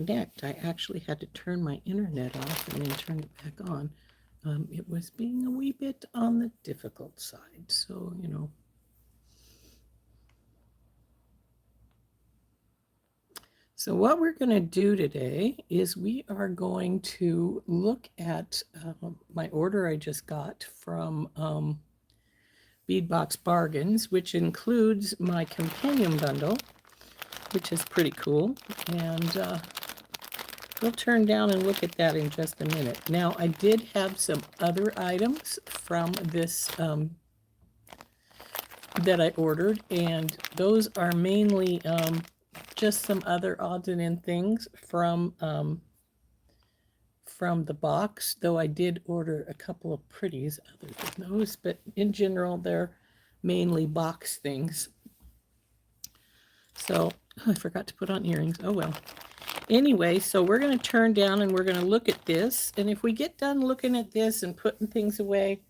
connect. I actually had to turn my internet off and then turn it back on. It was being a wee bit on the difficult side. So, you know. So what we're going to do today is we are going to look at my order I just got from Beadbox Bargains, which includes my companion bundle, which is pretty cool. And we'll turn down and look at that in just a minute. Now, I did have some other items from this that I ordered, and those are mainly just some other odds and end things from the box, though I did order a couple of pretties other than those, but in general, they're mainly box things. So, I forgot to put on earrings. Oh well. Anyway, so we're going to turn down and we're going to look at this. And if we get done looking at this and putting things away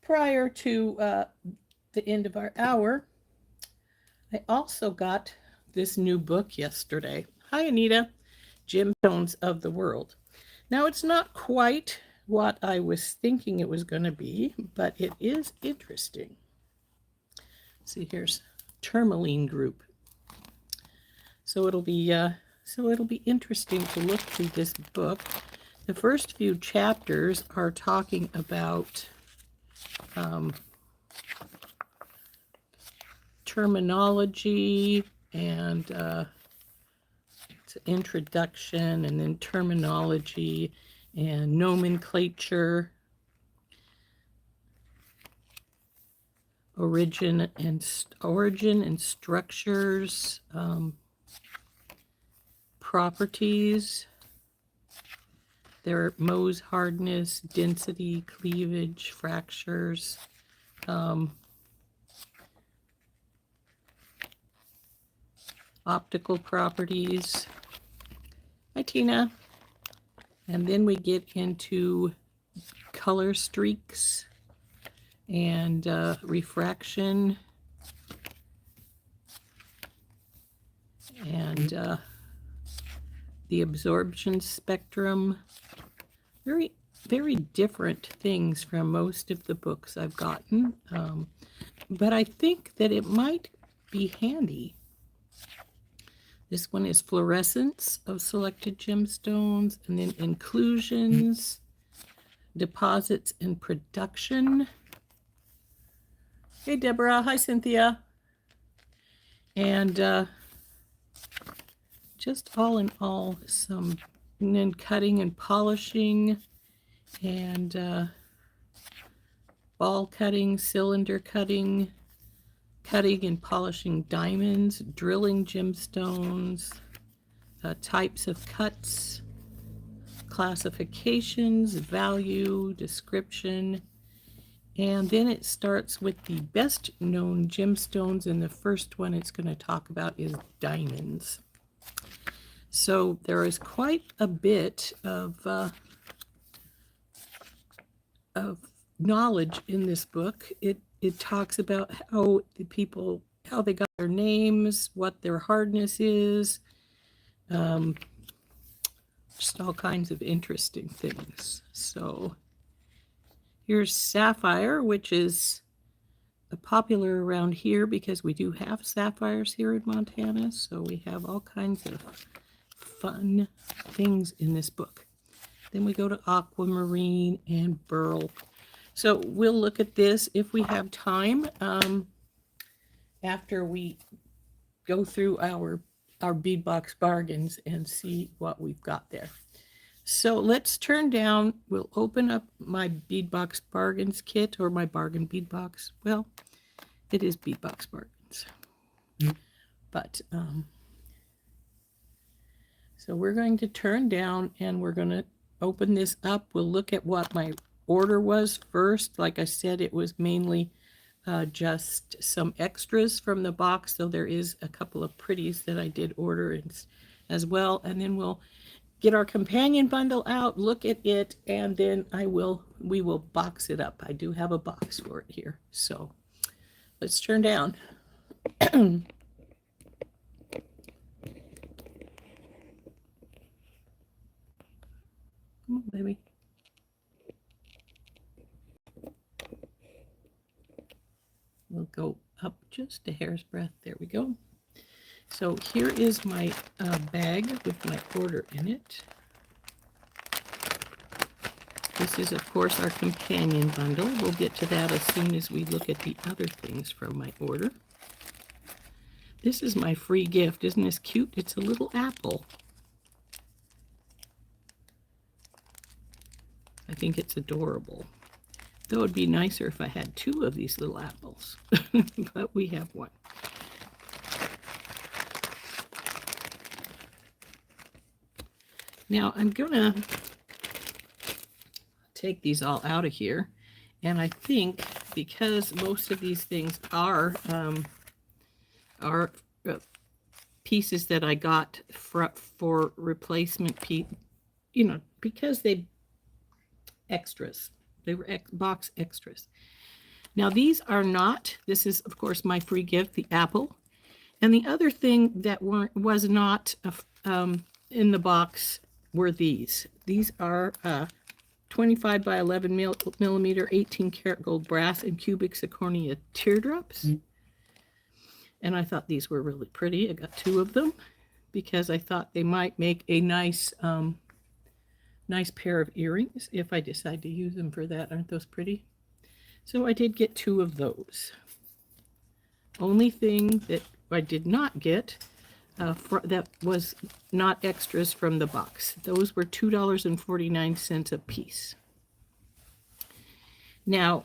prior to the end of our hour, I also got this new book yesterday. Hi, Anita. Gemstones of the World. Now, it's not quite what I was thinking it was going to be, but it is interesting. See, here's Tourmaline Group. So it'll be interesting to look through this book. The first few chapters are talking about terminology and it's an introduction, and then terminology and nomenclature, origin and structures, properties, their Mohs hardness, density, cleavage, fractures, optical properties. Hi, Tina. And then we get into color streaks and refraction and the absorption spectrum. Very, very different things from most of the books I've gotten. But I think that it might be handy. This one is fluorescence of selected gemstones, and then inclusions, deposits and production. Hey, Deborah. Hi, Cynthia. And just all in all, some, and then cutting and polishing, and ball cutting, cylinder cutting, cutting and polishing diamonds, drilling gemstones, types of cuts, classifications, value, description. And then it starts with the best known gemstones, and the first one it's going to talk about is diamonds. So there is quite a bit of knowledge in this book. It talks about how the people, how they got their names, what their hardness is, just all kinds of interesting things. So here's sapphire, which is popular around here because we do have sapphires here in Montana. So we have all kinds of fun things in this book. Then we go to aquamarine and beryl. So we'll look at this if we have time after we go through our Beadbox bargains and see what we've got there. So let's turn down. We'll open up my Beadbox bargains kit, or my bargain beadbox. Well, it is Beadbox bargains. But so we're going to turn down and we're going to open this up. We'll look at what my order was first. Like I said, it was mainly just some extras from the box, so there is a couple of pretties that I did order as well. And then we'll get our companion bundle out, look at it, and then we will box it up. I do have a box for it here. So let's turn down. Come on, baby. We'll go up just a hair's breadth. There we go. So here is my bag with my order in it. This is, of course, our companion bundle. We'll get to that as soon as we look at the other things from my order. This is my free gift. Isn't this cute? It's a little apple. I think it's adorable. Though it would be nicer if I had 2 of these little apples, but we have 1. Now I'm gonna take these all out of here, and I think because most of these things are pieces that I got for replacement because they extras. They were box extras. Now these are not, this is of course my free gift, the apple. And the other thing that was not in the box were these. These are 25 by 11 millimeter 18 karat gold brass and cubic zirconia teardrops. And I thought these were really pretty. I got 2 of them because I thought they might make a nice nice pair of earrings if I decide to use them for that. Aren't those pretty? So I did get 2 of those. Only thing that I did not get that was not extras from the box. Those were $2.49 a piece. Now,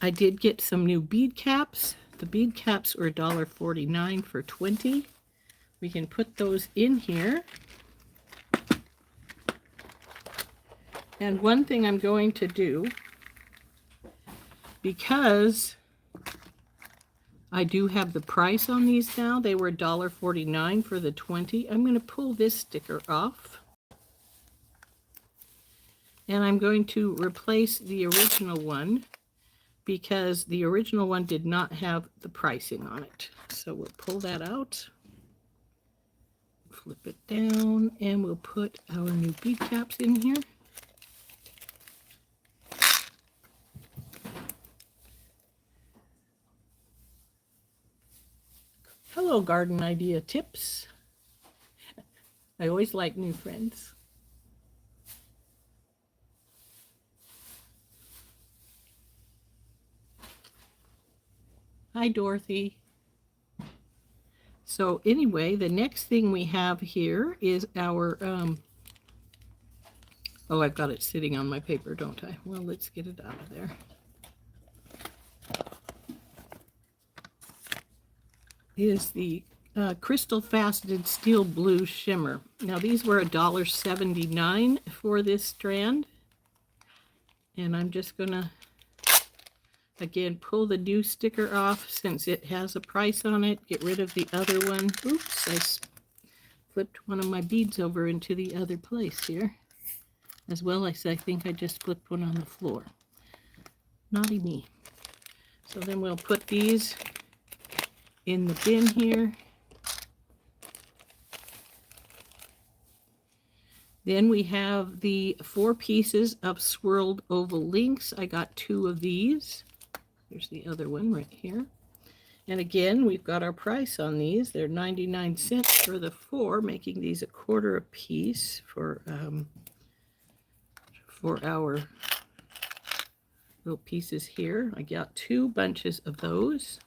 I did get some new bead caps. The bead caps were $1.49 for 20. We can put those in here. And one thing I'm going to do, because I do have the price on these now, they were $1.49 for the 20. I'm going to pull this sticker off. And I'm going to replace the original one because the original one did not have the pricing on it. So we'll pull that out, flip it down, and we'll put our new bead caps in here. Hello, garden idea tips. I always like new friends. Hi, Dorothy. So anyway, the next thing we have here is our, oh, I've got it sitting on my paper, don't I? Well, let's get it out of there. Is the crystal faceted steel blue shimmer. Now these were $1.79 for this strand, and I'm just gonna again pull the new sticker off since it has a price on it. Get rid of the other one. Oops, I flipped one of my beads over into the other place here as well. I think I just flipped one on the floor. Naughty me. So then we'll put these in the bin here. Then we have the 4 pieces of swirled oval links. I got 2 of these. There's the other one right here. And again, we've got our price on these. They're 99 cents for the 4, making these $1/4 a piece for our little pieces here. I got 2 bunches of those.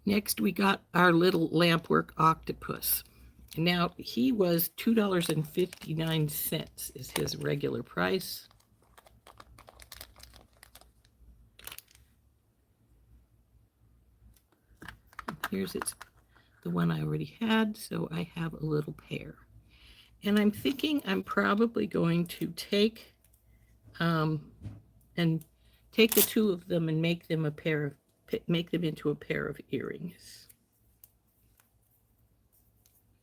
Next, we got our little lampwork octopus. Now, he was $2.59 is his regular price. Here's the one I already had, so I have a little pair. And I'm thinking I'm probably going to take the 2 of them and make them into a pair of earrings.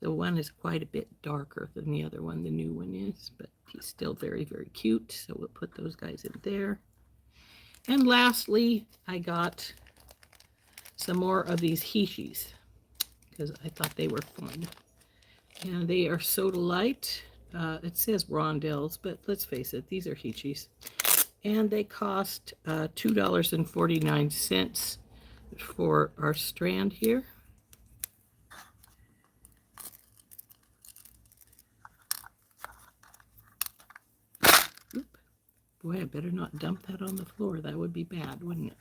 The one is quite a bit darker than the other one, the new one is, but he's still very, very cute. So we'll put those guys in there. And lastly, I got some more of these Hishis because I thought they were fun. And they are Sodalite. It says rondelles, but let's face it, these are Hishis. And they cost $2.49 for our strand here. Oop. Boy, I better not dump that on the floor. That would be bad, wouldn't it?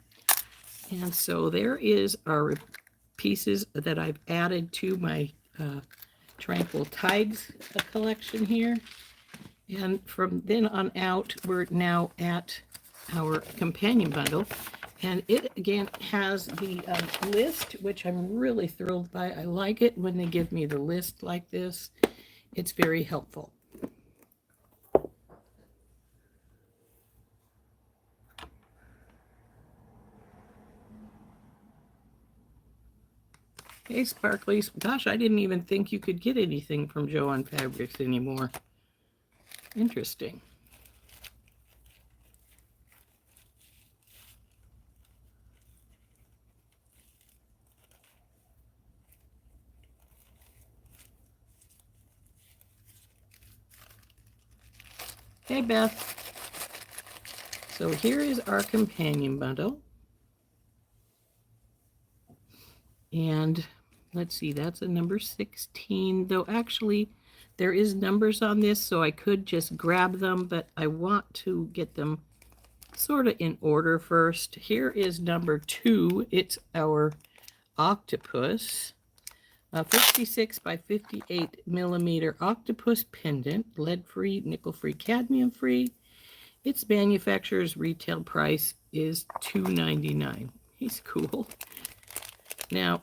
And so there is our pieces that I've added to my Tranquil Tides collection here. And from then on out, we're now at our companion bundle. And it, again, has the list, which I'm really thrilled by. I like it when they give me the list like this. It's very helpful. Hey, Sparklies. Gosh, I didn't even think you could get anything from Jo-Ann Fabrics anymore. Interesting. Hey, Beth. So here is our companion bundle. And let's see, that's a number 16, though actually there is numbers on this, so I could just grab them, but I want to get them sort of in order first. Here is number 2. It's our octopus. 56 by 58 millimeter octopus pendant, lead-free, nickel-free, cadmium-free. Its manufacturer's retail price is $2.99. He's cool. Now,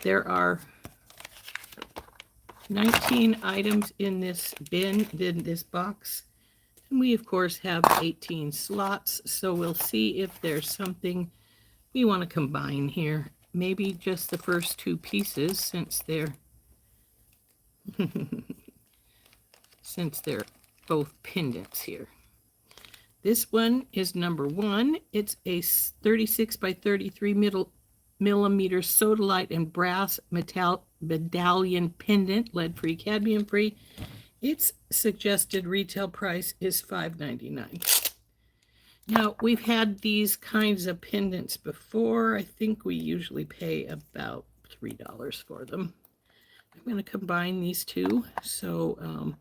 there are 19 items in this bin, in this box. And we, of course, have 18 slots. So we'll see if there's something we want to combine here. Maybe just the first 2 pieces, since they're since they're both pendants here. This one is number 1. It's a 36 by 33 millimeter sodalite and brass medallion pendant, lead-free, cadmium-free. Its suggested retail price is $5.99. Now, we've had these kinds of pendants before. I think we usually pay about $3 for them. I'm going to combine these two. So,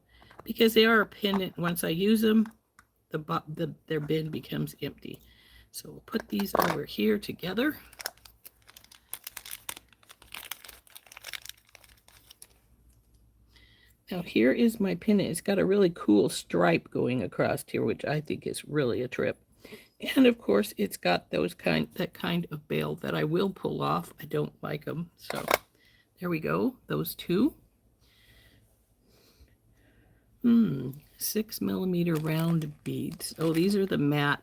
because they are a pendant, once I use them, their bin becomes empty. So we'll put these over here together. Now here is my pendant. It's got a really cool stripe going across here, which I think is really a trip. And of course, it's got that kind of bail that I will pull off. I don't like them. So there we go. Those two. 6 millimeter round beads. Oh, these are the matte.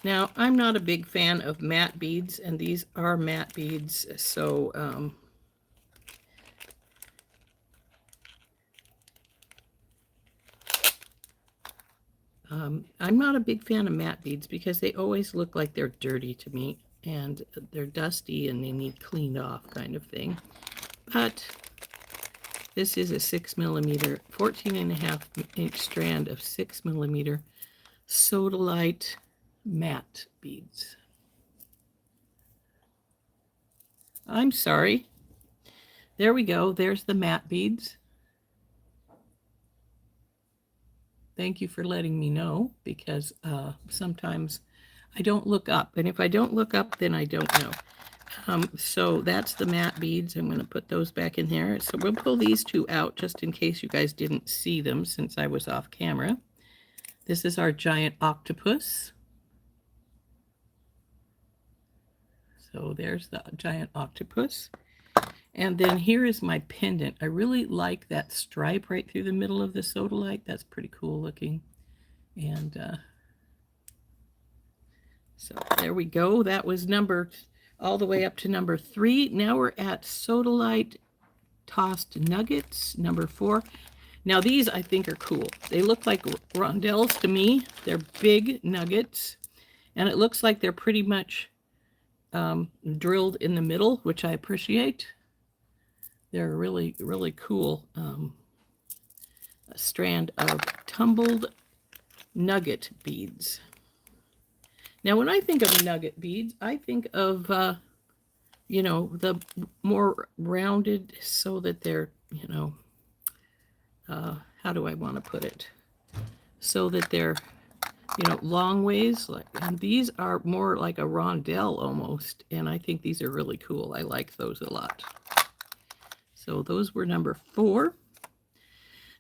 Now, I'm not a big fan of matte beads, and these are matte beads. So, I'm not a big fan of matte beads because they always look like they're dirty to me, and they're dusty and they need cleaned off kind of thing. But this is a 6 millimeter, 14.5-inch strand of 6 millimeter sodalite matte beads. I'm sorry. There we go. There's the matte beads. Thank you for letting me know, because sometimes I don't look up. And if I don't look up, then I don't know. So that's the matte beads. I'm going to put those back in there. So we'll pull these two out just in case you guys didn't see them since I was off camera. This is our giant octopus. So there's the giant octopus. And then here is my pendant. I really like that stripe right through the middle of the sodalite. That's pretty cool looking. And so there we go. That was all the way up to number 3. Now we're at sodalite tossed nuggets, number 4. Now these I think are cool. They look like rondelles to me. They're big nuggets, and it looks like they're pretty much drilled in the middle, which I appreciate. They're really, really cool a strand of tumbled nugget beads. Now, when I think of nugget beads, I think of, you know, the more rounded so that they're, you know, how do I want to put it? So that they're, you know, long ways. And these are more like a rondelle almost. And I think these are really cool. I like those a lot. So those were number 4.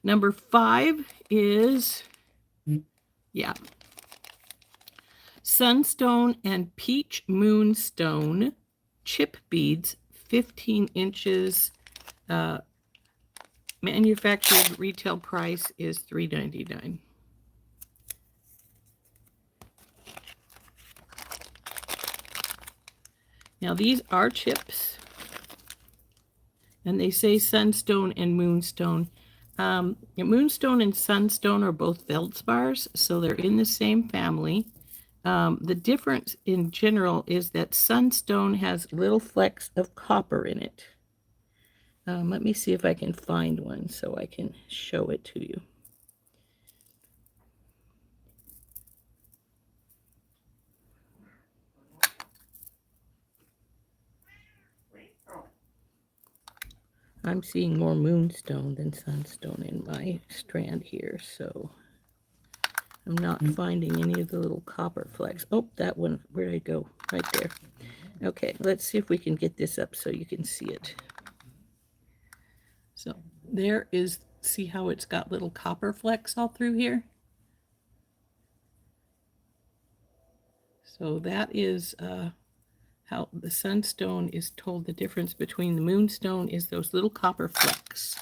Number 5 is, yeah, Sunstone and Peach Moonstone chip beads, 15 inches. Manufactured retail price is $3.99. Now these are chips, and they say Sunstone and Moonstone. Moonstone and Sunstone are both feldspars, so they're in the same family. The difference in general is that Sunstone has little flecks of copper in it. Let me see if I can find one so I can show it to you. I'm seeing more Moonstone than Sunstone in my strand here, so I'm not finding any of the little copper flecks. Oh, that one, where did it go? Right there. Okay, let's see if we can get this up so you can see it. So there is, see how it's got little copper flecks all through here? So that is how the Sunstone is told. The difference between the Moonstone is those little copper flecks.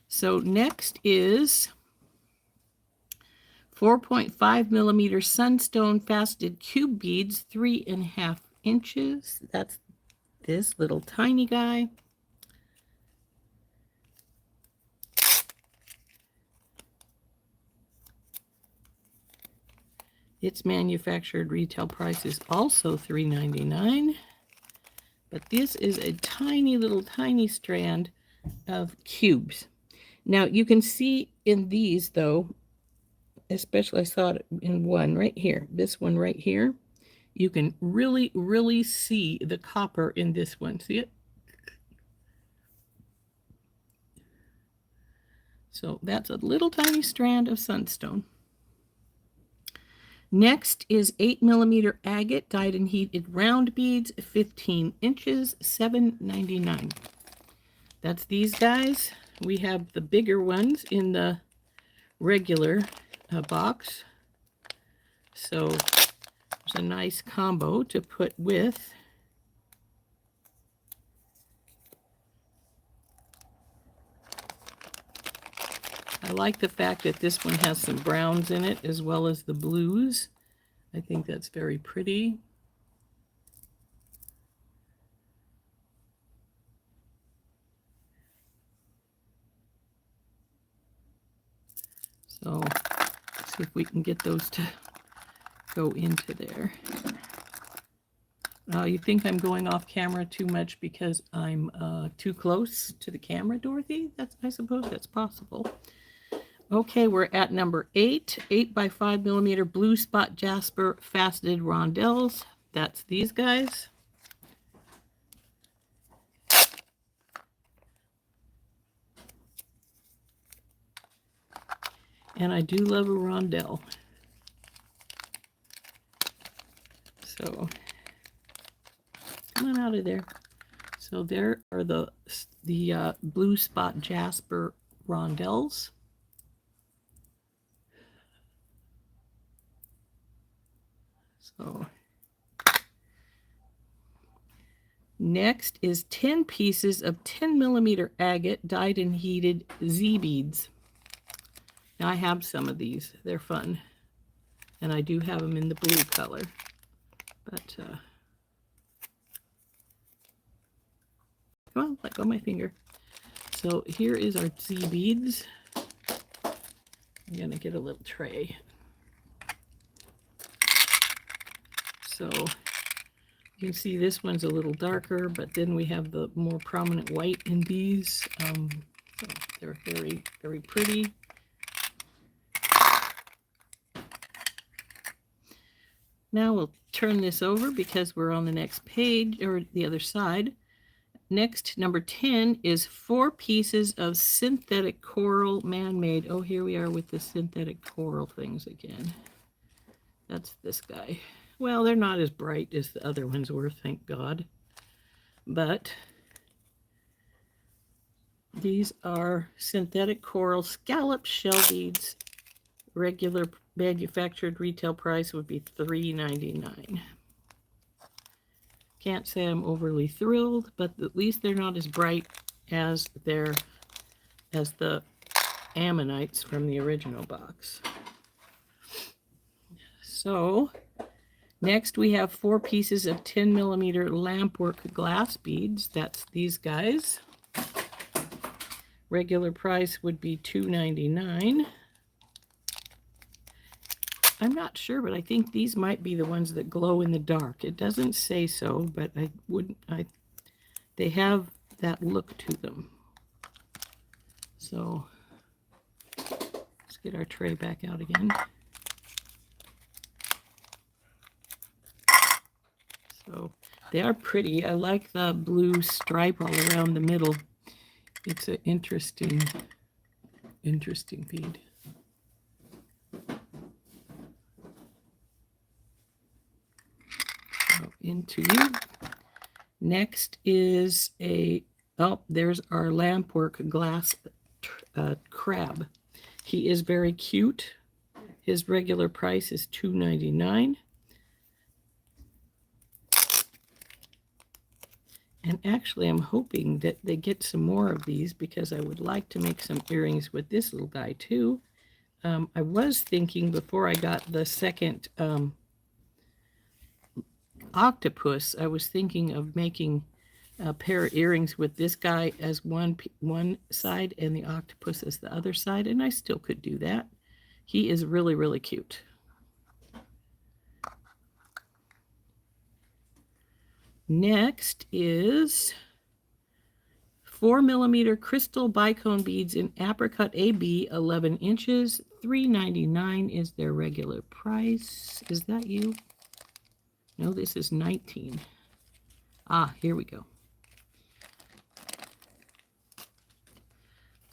So next is 4.5 millimeter Sunstone faceted cube beads, 3.5 inches. That's this little tiny guy. Its manufactured retail price is also $3.99. But this is a tiny little tiny strand of cubes. Now you can see in these though, especially I saw it in one right here, this one right here, you can really, really see the copper in this one. See it? So that's a little tiny strand of Sunstone. Next is 8 millimeter agate dyed and heated round beads, 15 inches, $7.99. That's these guys. We have the bigger ones in the regular box. So it's a nice combo to put with. I like the fact that this one has some browns in it as well as the blues. I think that's very pretty. So let's see if we can get those to go into there. You think I'm going off camera too much because I'm too close to the camera, Dorothy? I suppose that's possible. Okay, we're at number 8, 8 by 5 millimeter blue spot jasper faceted rondelles. That's these guys. And I do love a rondelle. So come on out of there. So there are the blue spot jasper rondelles. So next is 10 pieces of 10 millimeter agate dyed and heated Z beads. Now I have some of these. They're fun. And I do have them in the blue color. But come Come on, let go of my finger. So here is our Z beads. I'm going to get a little tray. So you can see this one's a little darker, but then we have the more prominent white in these. So they're very, very pretty. Now we'll turn this over because we're on the next page, or the other side. Next, number 10 is 4 pieces of synthetic coral man-made. Oh, here we are with the synthetic coral things again. That's this guy. Well, they're not as bright as the other ones were, thank God. But these are synthetic coral scallop shell beads. Regular manufactured retail price would be $3.99. Can't say I'm overly thrilled, but at least they're not as bright as the ammonites from the original box. So next we have 4 pieces of 10 millimeter lampwork glass beads. That's these guys. Regular price would be $2.99. I'm not sure, but I think these might be the ones that glow in the dark. It doesn't say so, but they have that look to them. So let's get our tray back out again. So they are pretty. I like the blue stripe all around the middle. It's an interesting bead. Into you. Next is there's our lampwork glass crab. He is very cute. His regular price is $2.99. And actually, I'm hoping that they get some more of these because I would like to make some earrings with this little guy too. I was thinking before I got the second octopus, I was thinking of making a pair of earrings with this guy as one side and the octopus as the other side, and I still could do that. He is really, really cute. Next is 4 millimeter crystal bicone beads in apricot AB, 11 inches. $3.99 is their regular price. Is that you? No, this is 19. Ah, here we go.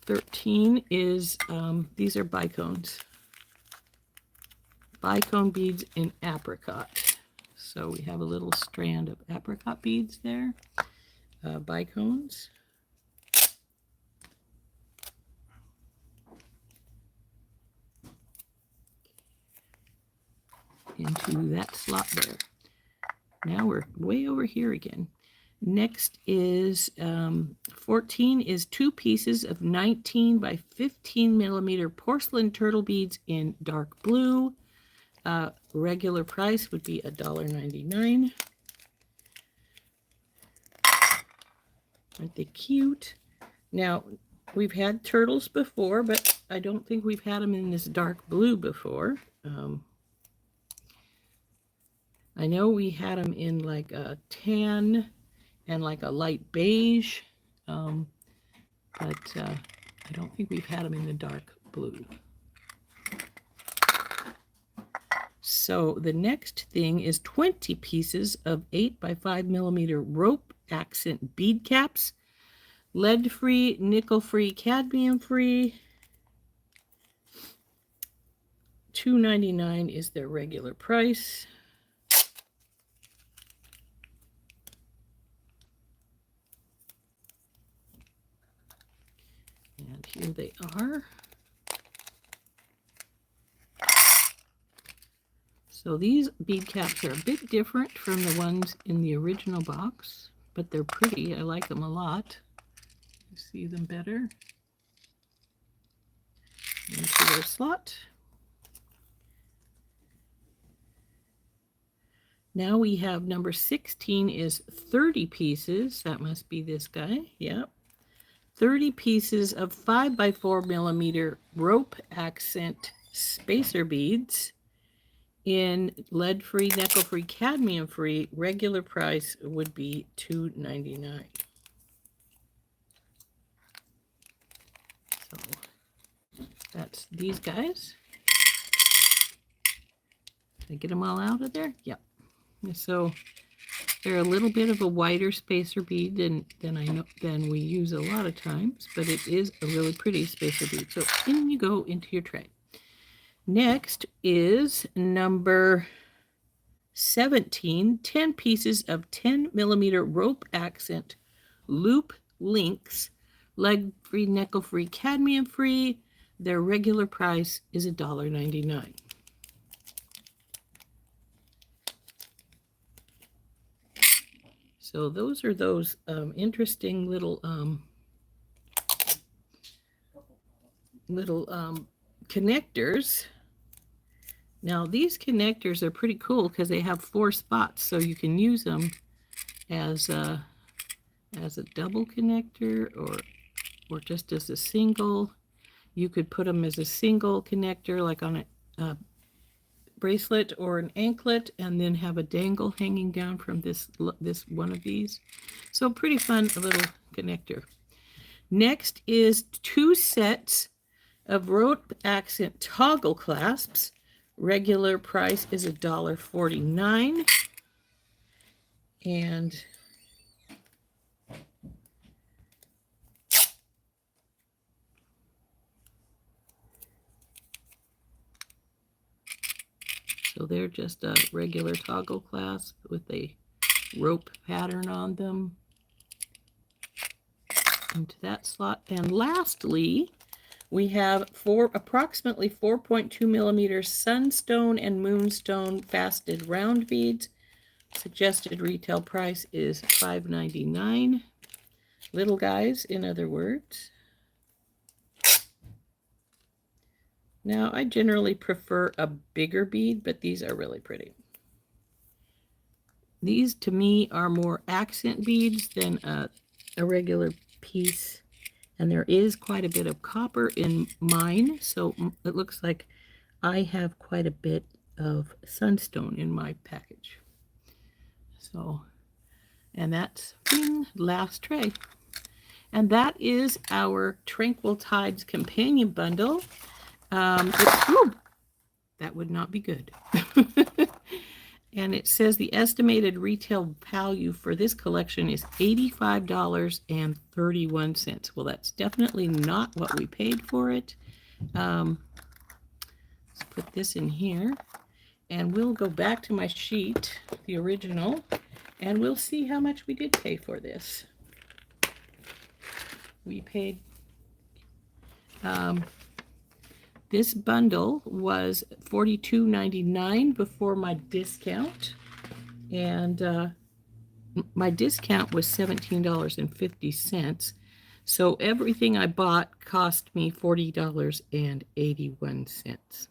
13 is, these are bicones. Bicone beads in apricot. So we have a little strand of apricot beads there. Bicones. Into that slot there. Now we're way over here again. Next is 14 is 2 pieces of 19 by 15 millimeter porcelain turtle beads in dark blue. Regular price would be $1.99. Aren't they cute? Now, we've had turtles before, but I don't think we've had them in this dark blue before. I know we had them in like a tan and like a light beige, but I don't think we've had them in the dark blue. So the next thing is 20 pieces of 8 by 5 millimeter rope accent bead caps, lead-free, nickel-free, cadmium-free. $2.99 is their regular price. And here they are. So these bead caps are a bit different from the ones in the original box, but they're pretty. I like them a lot. You see them better. Into their slot. Now we have number 16 is 30 pieces. That must be this guy. Yep. 30 pieces of 5 by 4 millimeter rope accent spacer beads in lead-free, nickel-free, cadmium-free. Regular price would be $2.99. So that's these guys. Did I get them all out of there? Yep. So they're a little bit of a wider spacer bead than we use a lot of times, but it is a really pretty spacer bead. So in you go into your tray. Next is number 17, 10 pieces of 10 millimeter rope accent loop links, lead-free, nickel-free, cadmium-free. Their regular price is $1.99. So those are those interesting little connectors. Now these connectors are pretty cool because they have 4 spots, so you can use them as a double connector or just as a single. You could put them as a single connector, like on a bracelet or an anklet, and then have a dangle hanging down from this one of these. So pretty fun little connector. Next is 2 sets of rope accent toggle clasps. Regular price is $1.49. And so they're just a regular toggle clasp with a rope pattern on them into that slot. And lastly, we have approximately 4.2 millimeter sunstone and moonstone faceted round beads. Suggested retail price is $5.99. Little guys, in other words. Now, I generally prefer a bigger bead, but these are really pretty. These, to me, are more accent beads than a regular piece. And there is quite a bit of copper in mine, so it looks like I have quite a bit of sunstone in my package. So, and that's the last tray. And that is our Tranquil Tides companion bundle. That would not be good. And it says the estimated retail value for this collection is $85.31. Well, that's definitely not what we paid for it. Let's put this in here, and we'll go back to my sheet, the original, and we'll see how much we did pay for this. We paid... this bundle was $42.99 before my discount, and my discount was $17.50. So everything I bought cost me $40.81.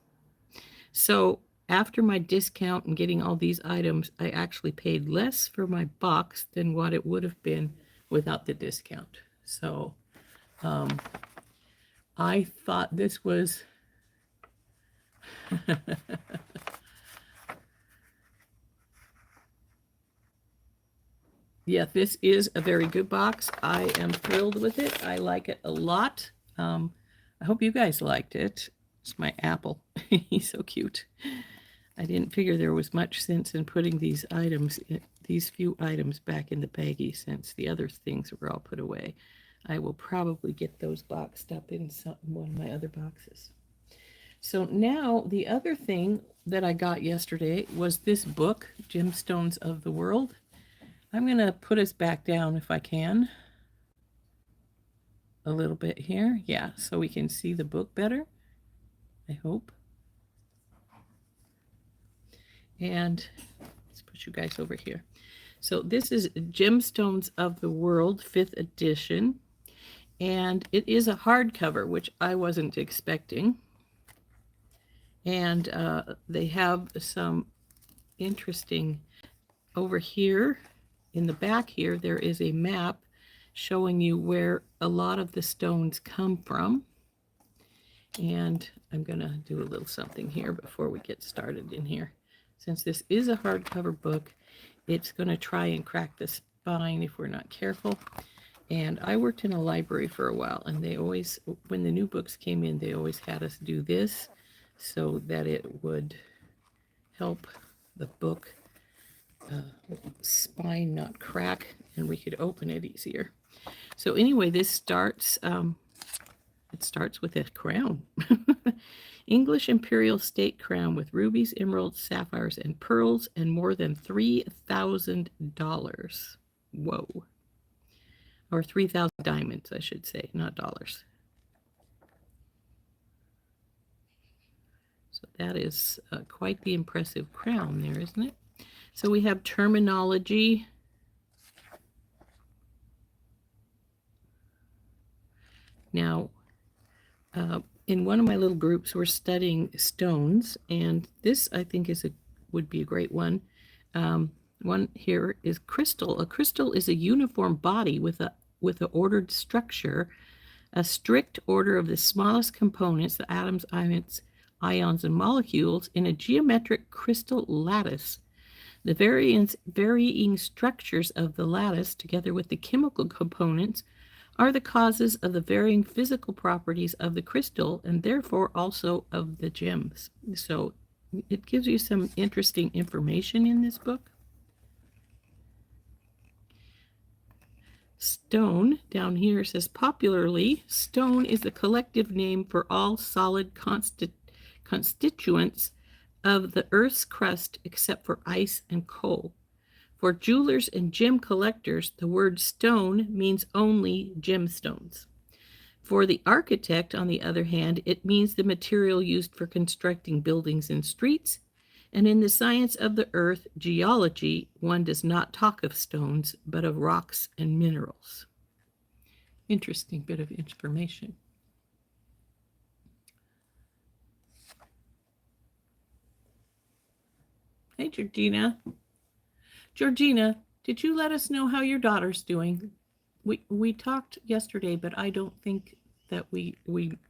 So after my discount and getting all these items, I actually paid less for my box than what it would have been without the discount. So I thought this was... Yeah, this is a very good box. I am thrilled with it. I like it a lot. I hope you guys liked it. It's my apple. He's so cute. I didn't figure there was much sense in putting these few items back in the baggie since the other things were all put away. I will probably get those boxed up in one of my other boxes. So now the other thing that I got yesterday was this book, Gemstones of the World. I'm going to put us back down if I can. A little bit here. Yeah, so we can see the book better, I hope. And let's put you guys over here. So this is Gemstones of the World, 5th edition. And it is a hardcover, which I wasn't expecting. And they have some interesting over here in the back here, there is a map showing you where a lot of the stones come from. And I'm going to do a little something here before we get started in here. Since this is a hardcover book, it's going to try and crack the spine if we're not careful. And I worked in a library for a while, and they always, when the new books came in, they always had us do this so that it would help the book spine not crack and we could open it easier. So anyway, this starts, it starts with a crown. English imperial state crown with rubies, emeralds, sapphires, and pearls, and more than $3,000. Whoa. Or 3,000 diamonds, I should say, not dollars. So that is quite the impressive crown there, isn't it? So we have terminology. Now, in one of my little groups, we're studying stones, and this I think would be a great one. One here is crystal. A crystal is a uniform body with an ordered structure, a strict order of the smallest components, the atoms, ions, and molecules, in a geometric crystal lattice. The varying structures of the lattice, together with the chemical components, are the causes of the varying physical properties of the crystal and therefore also of the gems. So it gives you some interesting information in this book. Stone down here says, popularly, stone is the collective name for all solid constituents of the Earth's crust except for ice and coal. For jewelers and gem collectors, the word stone means only gemstones. For the architect, on the other hand, it means the material used for constructing buildings and streets. And in the science of the earth, geology, one does not talk of stones, but of rocks and minerals. Interesting bit of information. Hey, Georgina. Georgina, did you let us know how your daughter's doing? We talked yesterday, but I don't think that we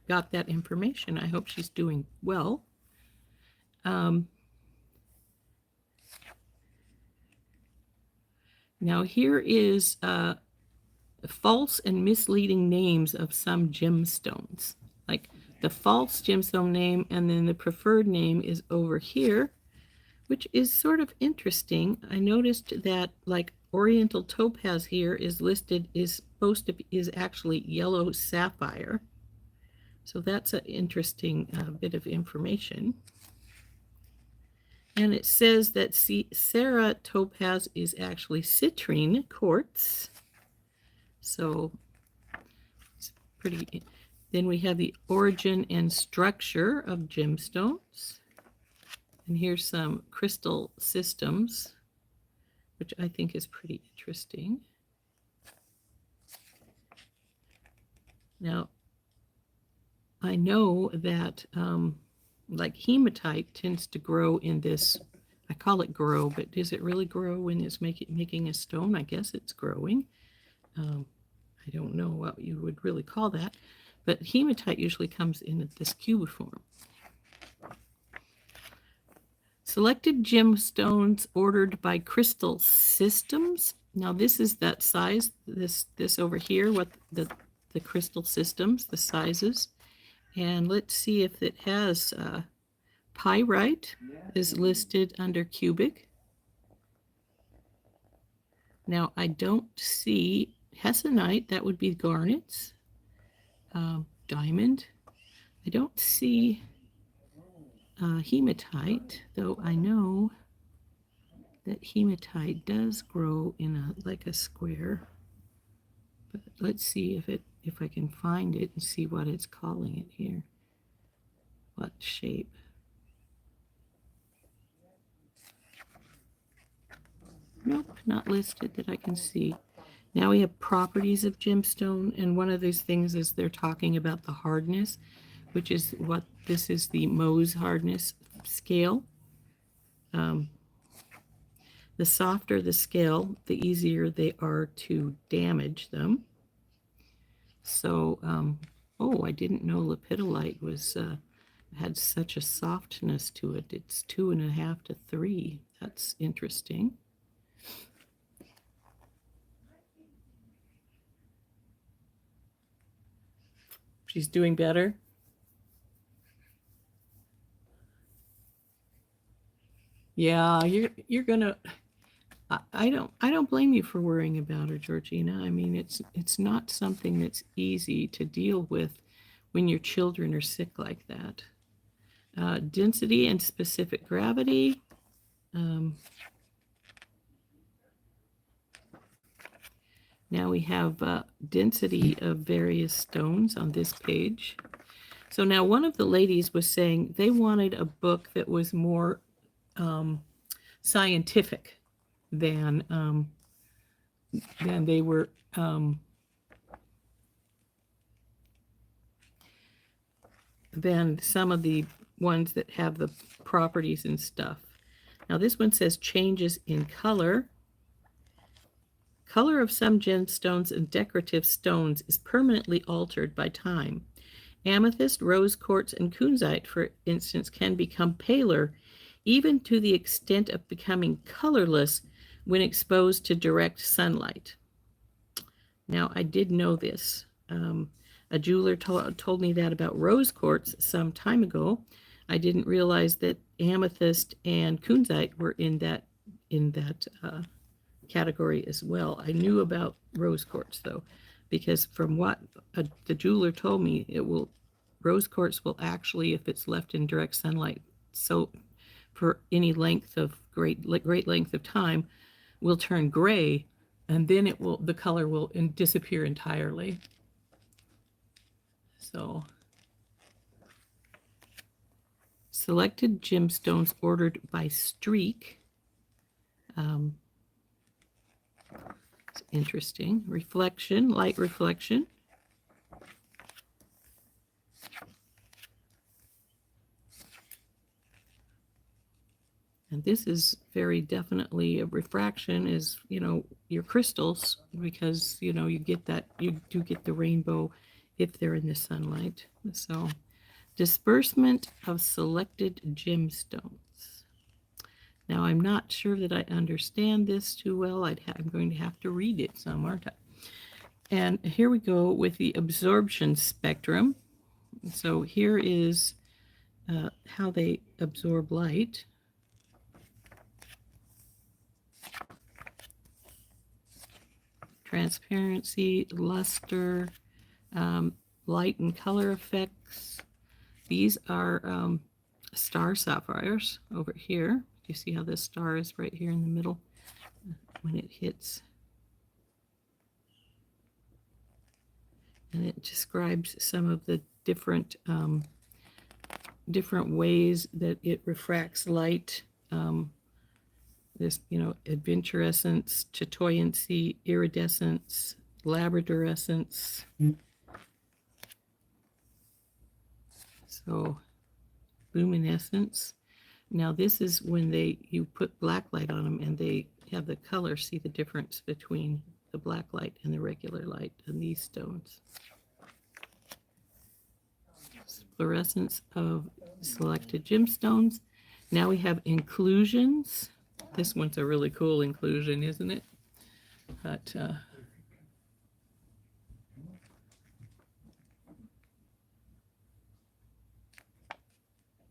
got that information. I hope she's doing well. Now here is false and misleading names of some gemstones. Like the false gemstone name and then the preferred name is over here, which is sort of interesting. I noticed that like Oriental topaz here is listed, is actually yellow sapphire. So that's an interesting bit of information. And it says that Sarah topaz is actually citrine quartz. So it's pretty. Then we have the origin and structure of gemstones. And here's some crystal systems, which I think is pretty interesting. Now, I know that like hematite tends to grow in this, I call it grow, but does it really grow when it's making a stone? I guess it's growing. I don't know what you would really call that, but hematite usually comes in this cubiform. Selected gemstones ordered by crystal systems. Now this is that size, this over here, what the crystal systems, the sizes. And let's see if it has pyrite is listed under cubic. Now I don't see hessonite, that would be garnets, diamond. I don't see hematite, though I know that hematite does grow in like a square. But let's see if I can find it and see what it's calling it here. What shape? Nope, not listed that I can see. Now we have properties of gemstone, and one of those things is they're talking about the hardness, which is what this is, the Mohs hardness scale. The softer the scale, the easier they are to damage them. So, oh, I didn't know lepidolite was had such a softness to it. It's 2.5 to 3. That's interesting. She's doing better. Yeah, you're gonna. I don't blame you for worrying about her, Georgina. I mean, it's not something that's easy to deal with when your children are sick like that. Density and specific gravity. Now we have density of various stones on this page. So now one of the ladies was saying they wanted a book that was more scientific than they were than some of the ones that have the properties and stuff. Now this one says changes in color. Color of some gemstones and decorative stones is permanently altered by time. Amethyst, rose quartz, and kunzite, for instance, can become paler, even to the extent of becoming colorless when exposed to direct sunlight. Now, I did know this. A jeweler told me that about rose quartz some time ago. I didn't realize that amethyst and kunzite were in that category as well. I knew about rose quartz though, because from what the jeweler told me, rose quartz will actually, if it's left in direct sunlight, so for any length of great length of time, will turn gray, and then the color will disappear entirely. So, selected gemstones ordered by streak. It's interesting. Reflection, light reflection. And this is very definitely a refraction, is, your crystals, because, you get that, you do get the rainbow if they're in the sunlight. So, disbursement of selected gemstones. Now, I'm not sure that I understand this too well. I'm going to have to read it some, aren't I? And here we go with the absorption spectrum. So here is how they absorb light. Transparency, luster, light and color effects. These are star sapphires over here. You see how this star is right here in the middle when it hits? And it describes some of the different ways that it refracts light. This, adventurescence, chatoyancy, iridescence, labradorescence. So, luminescence. Now this is when you put black light on them and they have the color. See the difference between the black light and the regular light on these stones. Fluorescence of selected gemstones. Now we have inclusions. This one's a really cool inclusion, isn't it? But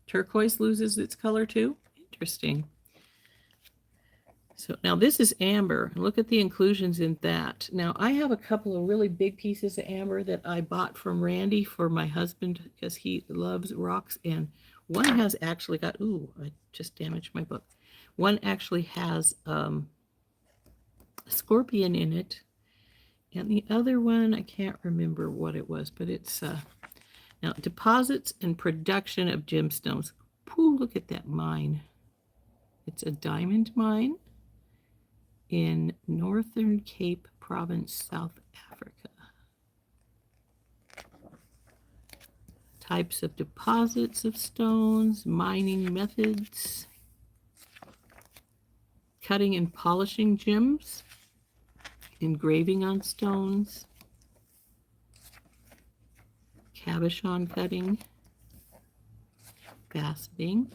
turquoise loses its color too. Interesting. So now this is amber. Look at the inclusions in that. Now I have a couple of really big pieces of amber that I bought from Randy for my husband because he loves rocks. And one has actually got, ooh, I just damaged my book. One actually has a scorpion in it. And the other one, I can't remember what it was, but it's, now deposits and production of gemstones. Ooh, look at that mine. It's a diamond mine in Northern Cape Province, South Africa. Types of deposits of stones, mining methods, cutting and polishing gems, engraving on stones, cabochon cutting, faceting,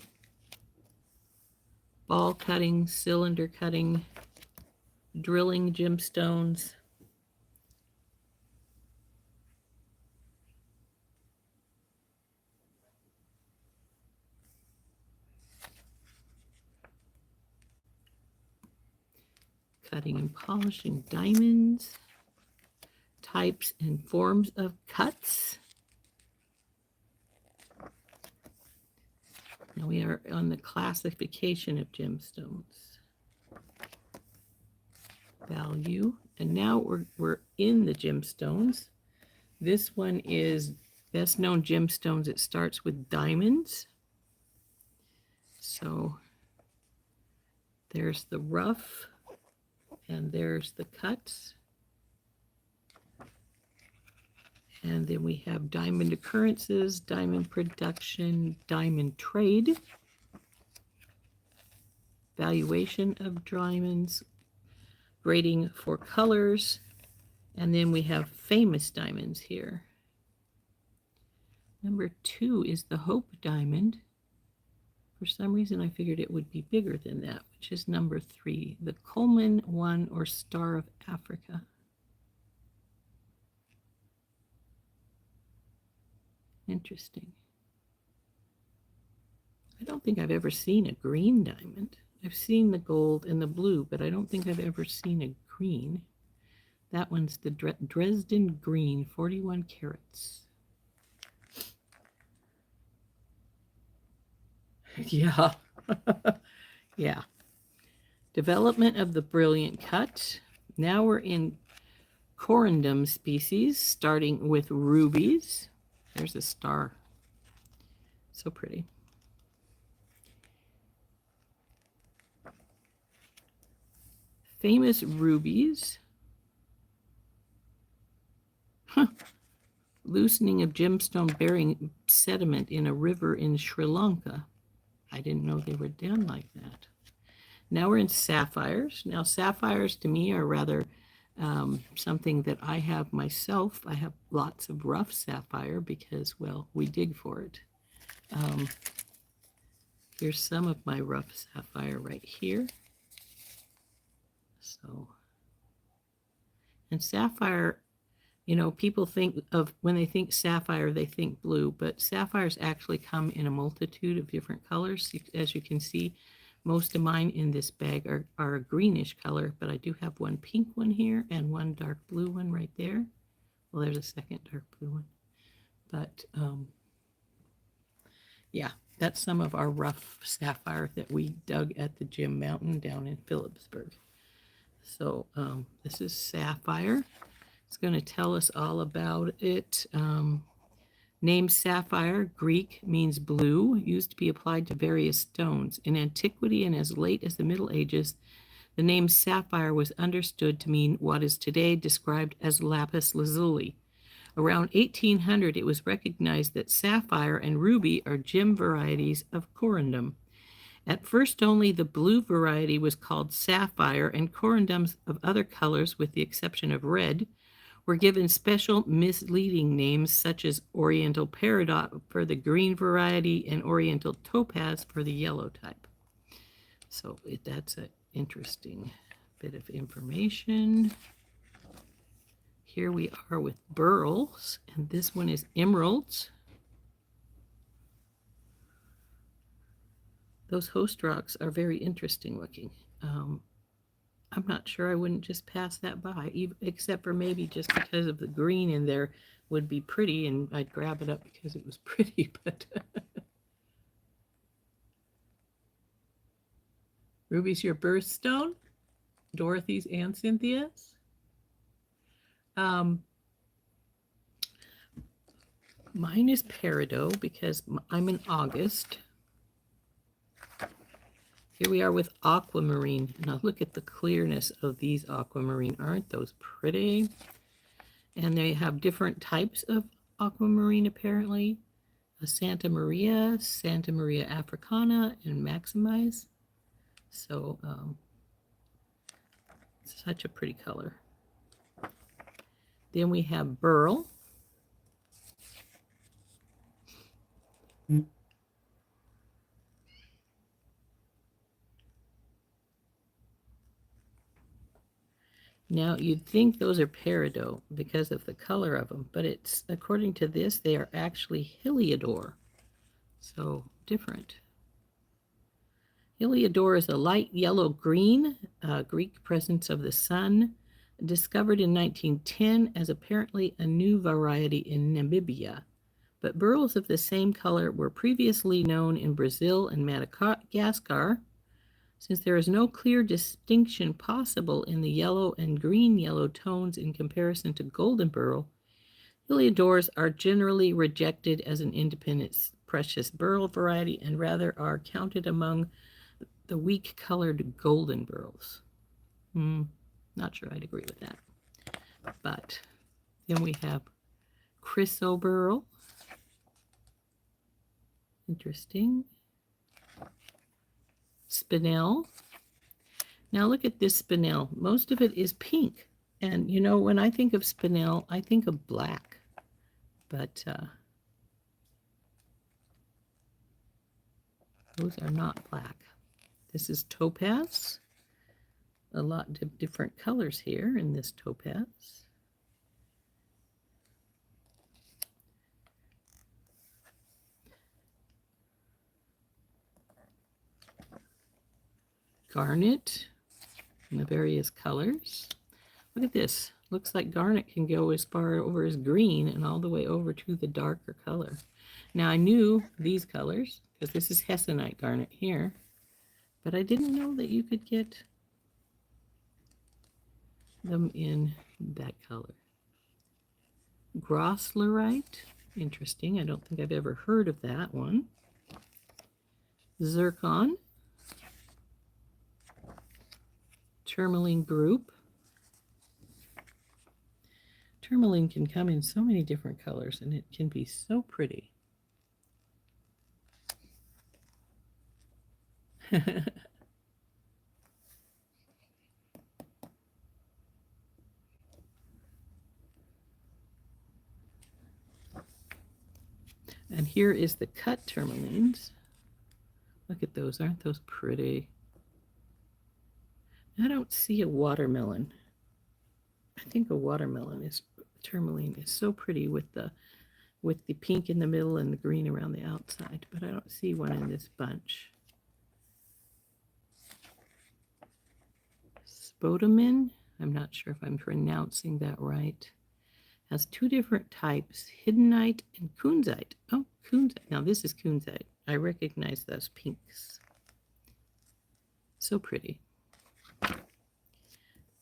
ball cutting, cylinder cutting, drilling gemstones, cutting and polishing diamonds, types and forms of cuts. Now we are on the classification of gemstones. Value. And now we're in the gemstones. This one is best known gemstones. It starts with diamonds. So there's the rough and there's the cuts. And then we have diamond occurrences, diamond production, diamond trade, valuation of diamonds, grading for colors, and then we have famous diamonds here. Number 2 is the Hope diamond. For some reason, I figured it would be bigger than that, which is number 3, the Coleman 1 or Star of Africa. Interesting. I don't think I've ever seen a green diamond. I've seen the gold and the blue, but I don't think I've ever seen a green. That one's the Dresden green, 41 carats. Yeah. Yeah. Development of the brilliant cut. Now we're in corundum species, starting with rubies. There's a star. So pretty. Famous rubies. Loosening of gemstone bearing sediment in a river in Sri Lanka. I didn't know they were done like that. Now we're in sapphires. Now sapphires to me are rather something that I have myself. I have lots of rough sapphire because, well, we dig for it. Here's some of my rough sapphire right here. So, and sapphire, you know, people think of, when they think sapphire, they think blue, but sapphires actually come in a multitude of different colors. As you can see, most of mine in this bag are a greenish color, but I do have one pink one here and one dark blue one right there. Well, there's a second dark blue one. But yeah, that's some of our rough sapphire that we dug at the Jim Mountain down in Phillipsburg. So this is sapphire. It's going to tell us all about it. Name sapphire, Greek, means blue, used to be applied to various stones. In antiquity and as late as the Middle Ages, the name sapphire was understood to mean what is today described as lapis lazuli. Around 1800, it was recognized that sapphire and ruby are gem varieties of corundum. At first, only the blue variety was called sapphire, and corundums of other colors, with the exception of red, were given special misleading names such as Oriental Peridot for the green variety and Oriental Topaz for the yellow type. So that's an interesting bit of information. Here we are with beryls, and this one is emeralds. Those host rocks are very interesting looking. I'm not sure I wouldn't just pass that by, except for maybe just because of the green in there would be pretty, and I'd grab it up because it was pretty, but Ruby's your birthstone? Dorothy's and Cynthia's? Mine is peridot because I'm in August. Here we are with aquamarine. Now look at the clearness of these aquamarine. Aren't those pretty? And they have different types of aquamarine apparently. A Santa Maria Africana, and Maximize. So Such a pretty color. Then we have Burl. Now, you'd think those are peridot because of the color of them, but it's, according to this, they are actually Heliodor. So different. Heliodor is a light yellow-green Greek presence of the sun, discovered in 1910 as apparently a new variety in Namibia. But burls of the same color were previously known in Brazil and Madagascar. Since there is no clear distinction possible in the yellow and green-yellow tones in comparison to golden burl, Heliodors are generally rejected as an independent precious burl variety and rather are counted among the weak-colored golden burls. Not sure I'd agree with that. But then we have chrysoberyl. Interesting. Spinel. Now look at this spinel. Most of it is pink. And you know, when I think of spinel, I think of black. But those are not black. This is topaz. A lot of different colors here in this topaz. Garnet in the various colors. Look at this. Looks like garnet can go as far over as green and all the way over to the darker color. Now I knew these colors because this is hessonite garnet here, but I didn't know that you could get them in that color. Groslerite. Interesting. I don't think I've ever heard of that one. Zircon. Tourmaline group. Tourmaline can come in so many different colors and it can be so pretty. And here is the cut tourmalines. Look at those. Aren't those pretty? I don't see a watermelon. I think a watermelon is tourmaline is so pretty with the pink in the middle and the green around the outside, but I don't see one in this bunch. Spodamin, I'm not sure if I'm pronouncing that right. Has two different types, hiddenite and kunzite. Oh, kunzite. Now this is kunzite. I recognize those pinks. So pretty.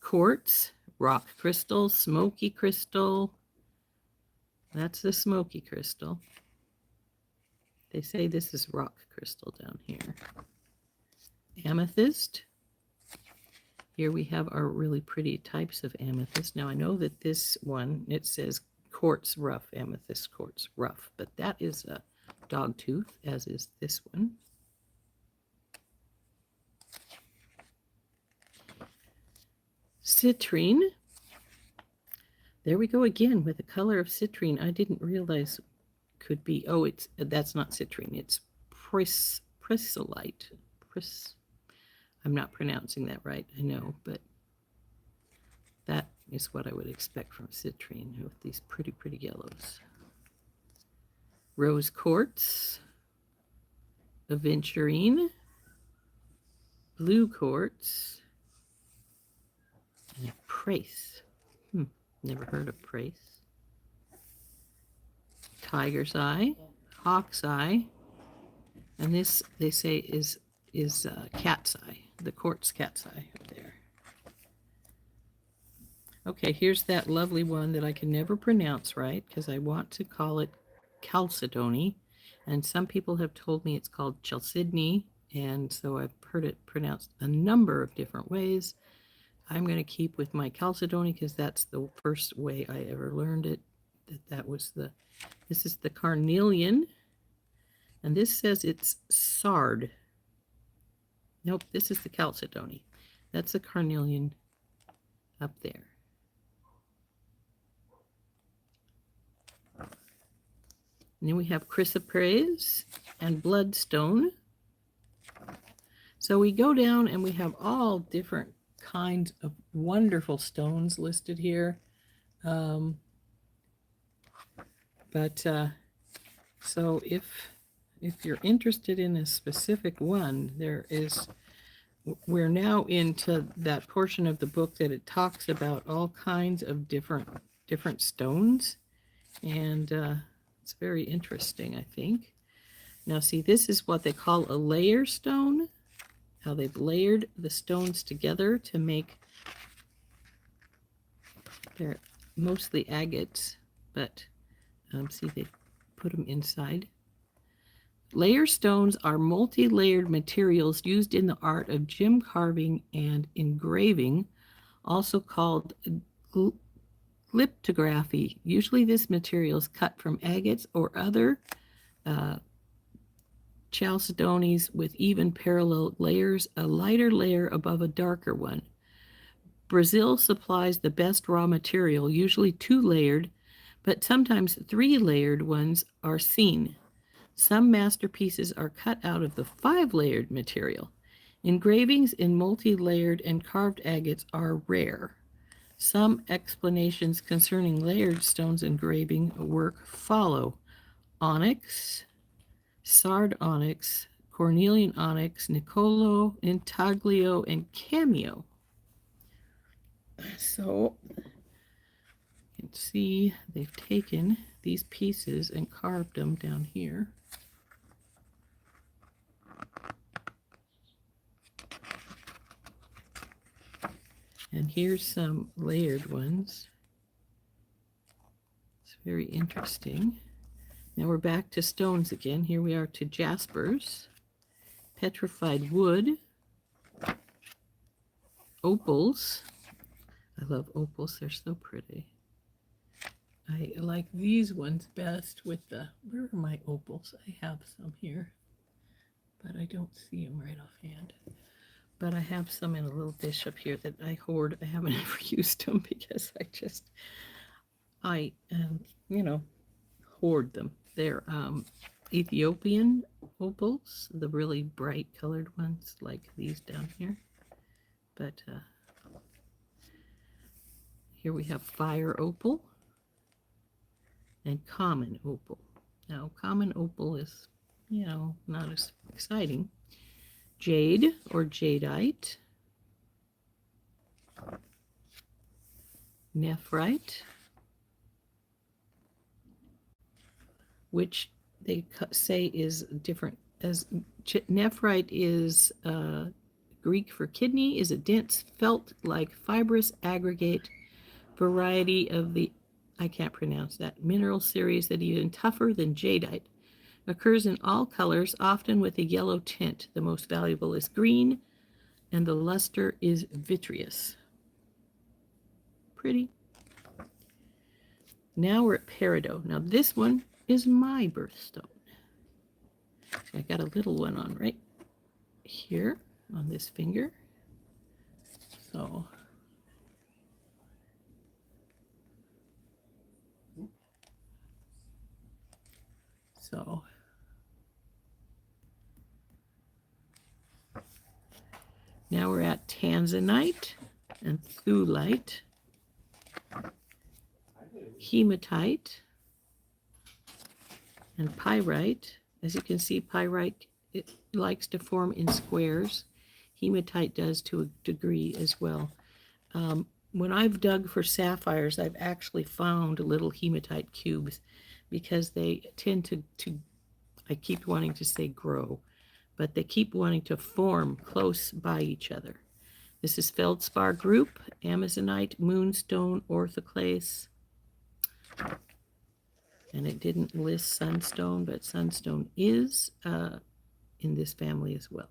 Quartz, rock crystal, smoky crystal. That's the smoky crystal. They say this is rock crystal down here. Amethyst. Here we have our really pretty types of amethyst. Now I know that this one, it says quartz rough, amethyst quartz rough, but that is a dog tooth, as is this one. Citrine. There we go again with the color of citrine. I didn't realize could be, oh, that's not citrine, it's chrysolite. I'm not pronouncing that right, I know, but that is what I would expect from citrine with these pretty, pretty yellows. Rose quartz, aventurine, blue quartz, and a praise. Never heard of praise. Tiger's eye, hawk's eye, and this they say is cat's eye, the quartz cat's eye up there. Okay, here's that lovely one that I can never pronounce right because I want to call it chalcedony, and some people have told me it's called chalcedony, and so I've heard it pronounced a number of different ways. I'm going to keep with my chalcedony because that's the first way I ever learned it. This is the carnelian, and this says it's sard. Nope, this is the chalcedony. That's a carnelian up there. And then we have chrysoprase and bloodstone. So we go down and we have all different kinds of wonderful stones listed here. So if you're interested in a specific one, we're now into that portion of the book that it talks about all kinds of different stones, and it's very interesting, I think. Now see, this is what they call a layer stone, how they've layered the stones together to make, they're mostly agates, but see, they put them inside. Layer stones are multi-layered materials used in the art of gem carving and engraving, also called glyptography. Usually this material is cut from agates or other chalcedonies with even parallel layers, a lighter layer above a darker one. Brazil supplies the best raw material, usually 2-layered, but sometimes 3-layered ones are seen. Some masterpieces are cut out of the 5-layered material. Engravings in multi-layered and carved agates are rare. Some explanations concerning layered stones engraving work follow: onyx, sardonyx, cornelian onyx, nicolo, intaglio, and cameo. So you can see they've taken these pieces and carved them down here. And here's some layered ones. It's very interesting. Now we're back to stones again. Here we are to jaspers, petrified wood, opals. I love opals, they're so pretty. I like these ones best with the, where are my opals? I have some here, but I don't see them right offhand. But I have some in a little dish up here that I hoard. I haven't ever used them because I hoard them. They're Ethiopian opals, the really bright colored ones like these down here. But here we have fire opal and common opal. Now, common opal is, not as exciting. Jade or jadeite, nephrite, which they say is different, as nephrite is Greek for kidney, is a dense felt-like fibrous aggregate variety of the, I can't pronounce that, mineral series that is even tougher than jadeite. Occurs in all colors, often with a yellow tint. The most valuable is green, and the luster is vitreous. Pretty. Now we're at peridot. Now this one is my birthstone. I got a little one on right here on this finger. So now we're at tanzanite and thulite, hematite, and pyrite. As you can see, pyrite, it likes to form in squares. Hematite does to a degree as well. When I've dug for sapphires, I've actually found little hematite cubes because they tend to I keep wanting to say grow, but they keep wanting to form close by each other. This is feldspar group, amazonite, moonstone, orthoclase, and it didn't list sunstone, but sunstone is in this family as well.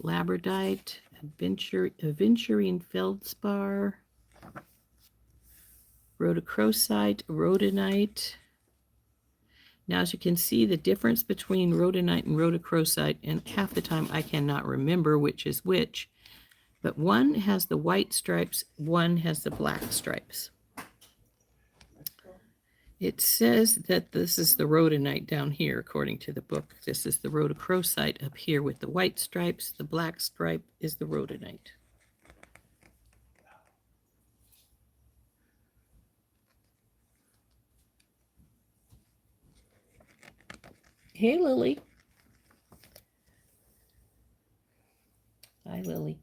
Labradite, aventurine feldspar, rhodochrosite, rhodonite. Now, as you can see, the difference between rhodonite and rhodochrosite, and half the time I cannot remember which is which, but one has the white stripes, one has the black stripes. It says that this is the rhodonite down here, according to the book. This is the rhodochrosite up here with the white stripes. The black stripe is the rhodonite. Hey, Lily. Hi, Lily.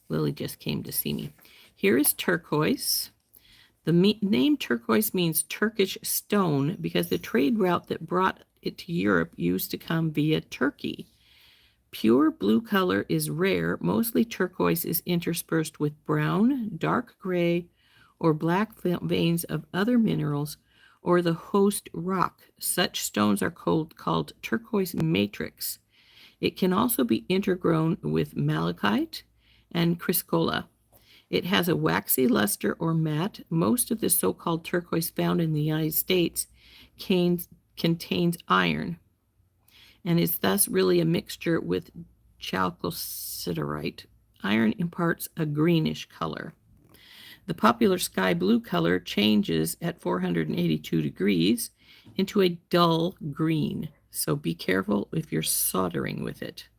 Lily just came to see me. Here is turquoise. The name turquoise means Turkish stone because the trade route that brought it to Europe used to come via Turkey. Pure blue color is rare. Mostly turquoise is interspersed with brown, dark gray, or black veins of other minerals or the host rock. Such stones are called turquoise matrix. It can also be intergrown with malachite and chrysocolla. It has a waxy luster or matte. Most of the so-called turquoise found in the United States contains iron and is thus really a mixture with chalcosiderite. Iron imparts a greenish color. The popular sky blue color changes at 482 degrees into a dull green, so be careful if you're soldering with it.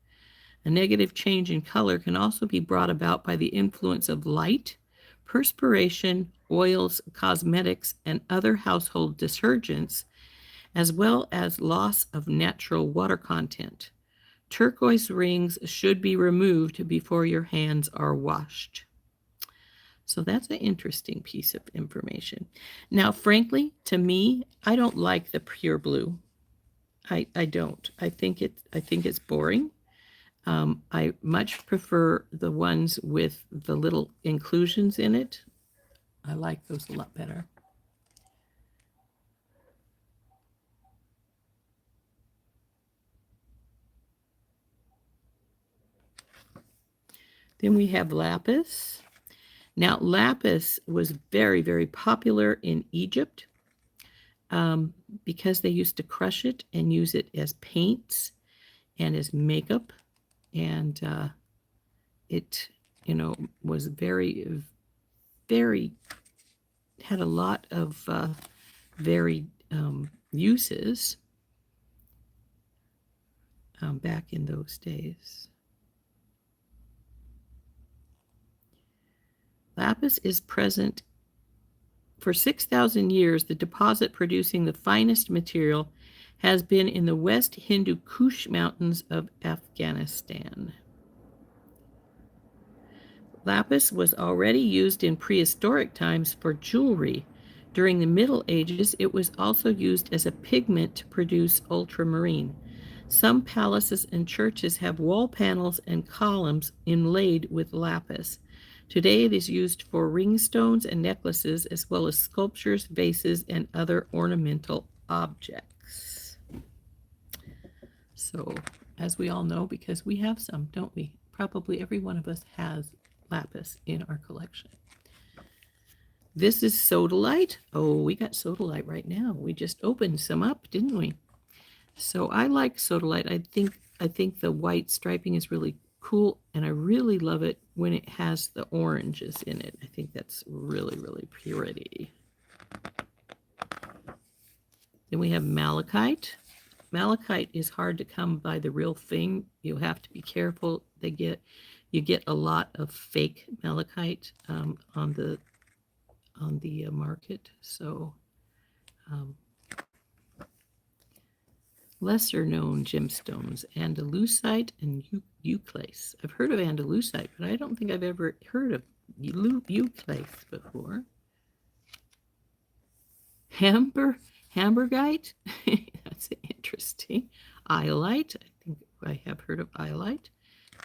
A negative change in color can also be brought about by the influence of light, perspiration, oils, cosmetics, and other household detergents, as well as loss of natural water content. Turquoise rings should be removed before your hands are washed. So that's an interesting piece of information. Now, frankly, to me, I don't like the pure blue. I don't. I think it's boring. I much prefer the ones with the little inclusions in it. I like those a lot better. Then we have lapis. Now, lapis was very, very popular in Egypt because they used to crush it and use it as paints and as makeup. And it, was very, very, had a lot of varied uses back in those days. Lapis is present for 6,000 years. The deposit producing the finest material has been in the West Hindu Kush Mountains of Afghanistan. Lapis was already used in prehistoric times for jewelry. During the Middle Ages, it was also used as a pigment to produce ultramarine. Some palaces and churches have wall panels and columns inlaid with lapis. Today it is used for ring stones and necklaces, as well as sculptures, vases, and other ornamental objects. So, as we all know, because we have some, don't we? Probably every one of us has lapis in our collection. This is sodalite. Oh, we got sodalite right now. We just opened some up, didn't we? So I like sodalite. I think the white striping is really cool, and I really love it when it has the oranges in it. I think that's really, really pretty. Then we have malachite. Malachite is hard to come by the real thing. You have to be careful. You get a lot of fake malachite on the market. So lesser known gemstones, andalusite and euclase. I've heard of andalusite, but I don't think I've ever heard of euclase before. Hamburgite. That's interesting. Iolite. I think I have heard of iolite.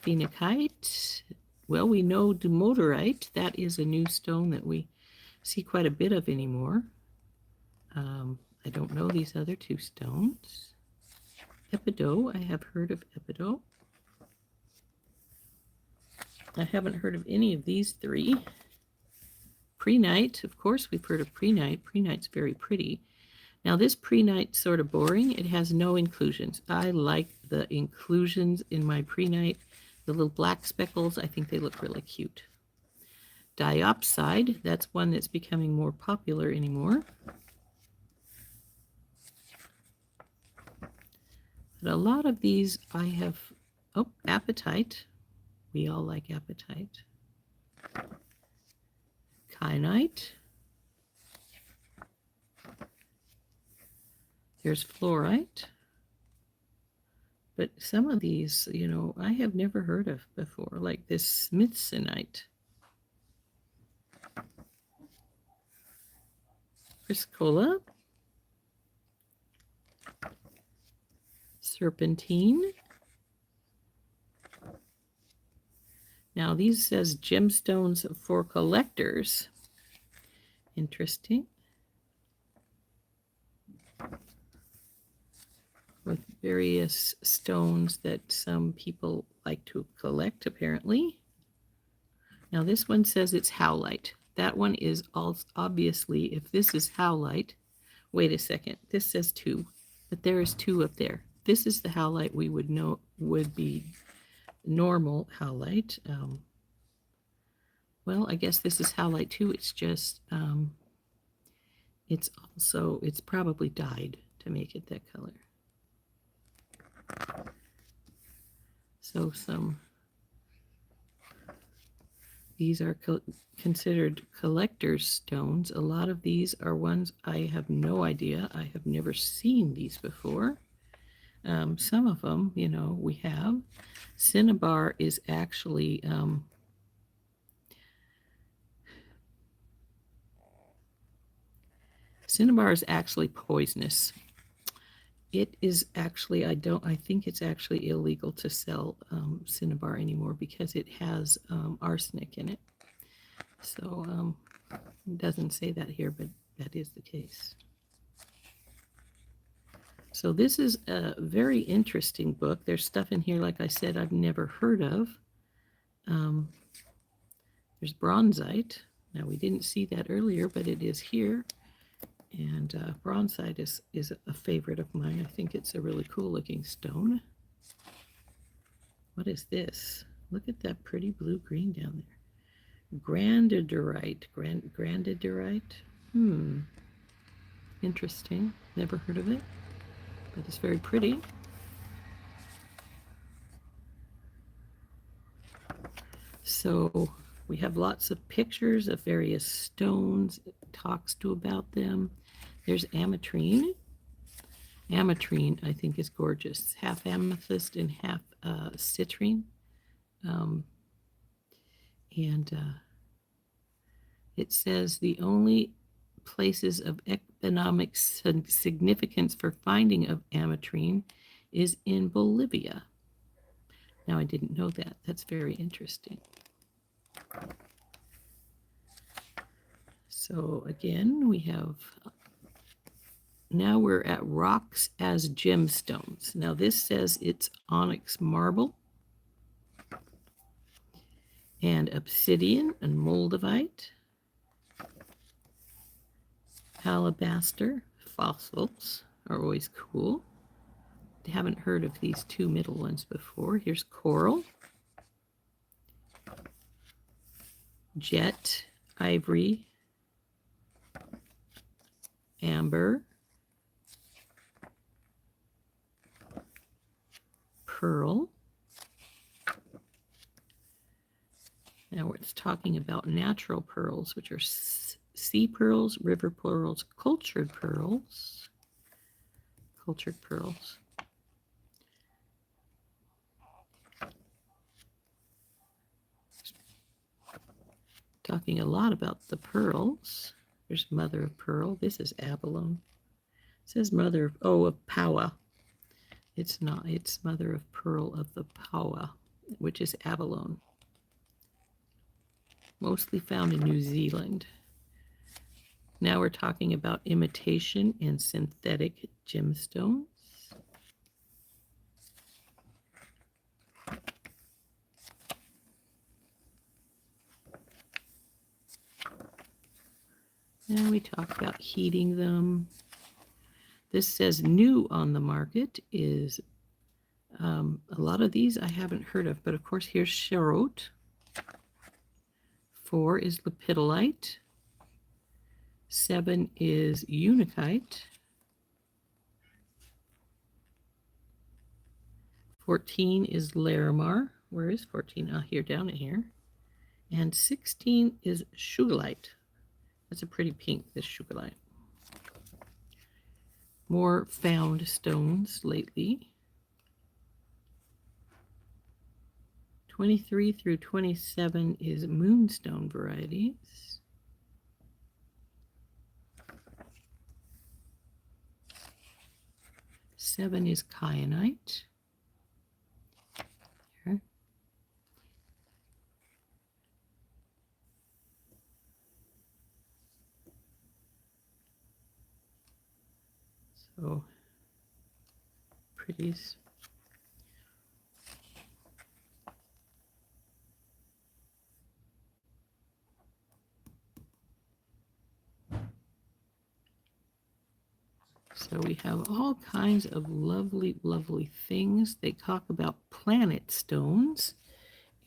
Phenakite. Well, we know dumortierite. That is a new stone that we see quite a bit of anymore. I don't know these other two stones. Epidote. I have heard of epidote. I haven't heard of any of these three. Prehnite. Of course, we've heard of prehnite. Prehnite's very pretty. Now, this prehnite's sort of boring. It has no inclusions. I like the inclusions in my prehnite. The little black speckles, I think they look really cute. Diopside, that's one that's becoming more popular anymore. But a lot of these I have, oh, apatite. We all like apatite. Kyanite. There's fluorite. But some of these, you know, I have never heard of before, like this smithsonite. Priscola. Serpentine. Now, these says gemstones for collectors. Interesting. With various stones that some people like to collect, apparently. Now, this one says it's howlite. That one is also obviously, if this is howlite, wait a second, this says 2, but there is 2 up there. This is the howlite we would know would be normal howlite. Well, I guess this is howlite too. It's just, it's probably dyed to make it that color. So these are considered collector's stones. A lot of these are ones I have no idea. I have never seen these before. Some of them, you know, we have. Cinnabar is actually poisonous. It is actually, I think it's actually illegal to sell cinnabar anymore because it has arsenic in it. So it doesn't say that here, but that is the case. So this is a very interesting book. There's stuff in here, like I said, I've never heard of. There's bronzite. Now, we didn't see that earlier, but it is here. And bronzite is a favorite of mine. I think it's a really cool looking stone. What is this? Look at that pretty blue-green down there. Grandidorite. Grandidorite? Interesting. Never heard of it, but it's very pretty. So we have lots of pictures of various stones. It talks about them. There's ametrine. Ametrine, I think, is gorgeous. Half amethyst and half citrine. It says the only places of economic significance for finding of ametrine is in Bolivia. Now, I didn't know that. That's very interesting. So again, we have, now we're at rocks as gemstones. Now this says it's onyx marble and obsidian and moldavite, alabaster. Fossils are always cool. I haven't heard of these 2 middle ones before. Here's coral, jet, ivory, amber, pearl. Now it's talking about natural pearls, which are sea pearls, river pearls, cultured pearls. Cultured pearls. Talking a lot about the pearls. There's mother of pearl. This is abalone. It says mother of, of Paua. It's not. It's mother of pearl of the Paua, which is abalone. Mostly found in New Zealand. Now we're talking about imitation and synthetic gemstones. And we talk about heating them. This says new on the market is a lot of these I haven't heard of, but of course here's Charlotte. 4 is lepidolite. 7 is unakite. 14 is Larimar. Where is 14? Ah, here, down in here. And 16 is Sugilite. That's a pretty pink, this Sugilite. More found stones lately. 23 through 27 is moonstone varieties. Seven is kyanite. Here. So pretties. So we have all kinds of lovely, lovely things. They talk about planet stones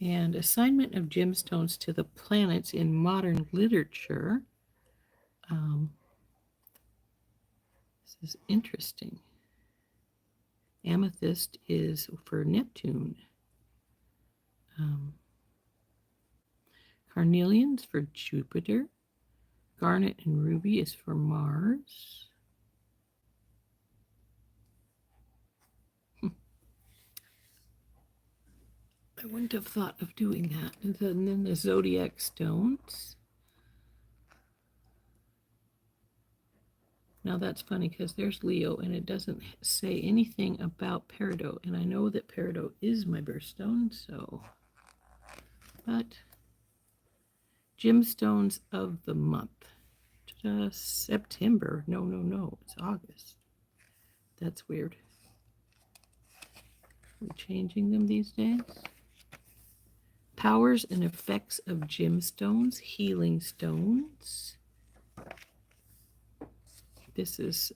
and assignment of gemstones to the planets in modern literature. This is interesting. Amethyst is for Neptune. Carnelian's for Jupiter. Garnet and ruby is for Mars. I wouldn't have thought of doing that. And then the zodiac stones. Now that's funny because there's Leo and it doesn't say anything about peridot. And I know that peridot is my birthstone, so. But gemstones of the month. September. No. It's August. That's weird. We're changing them these days. Powers and effects of gemstones, healing stones. This is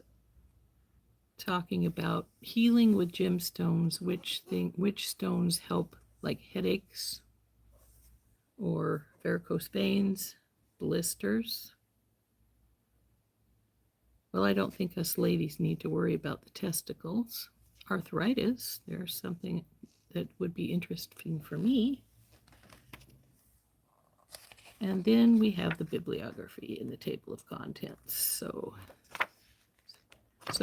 talking about healing with gemstones, which stones help like headaches or varicose veins, blisters. Well, I don't think us ladies need to worry about the testicles. Arthritis, there's something that would be interesting for me. And then we have the bibliography in the table of contents. So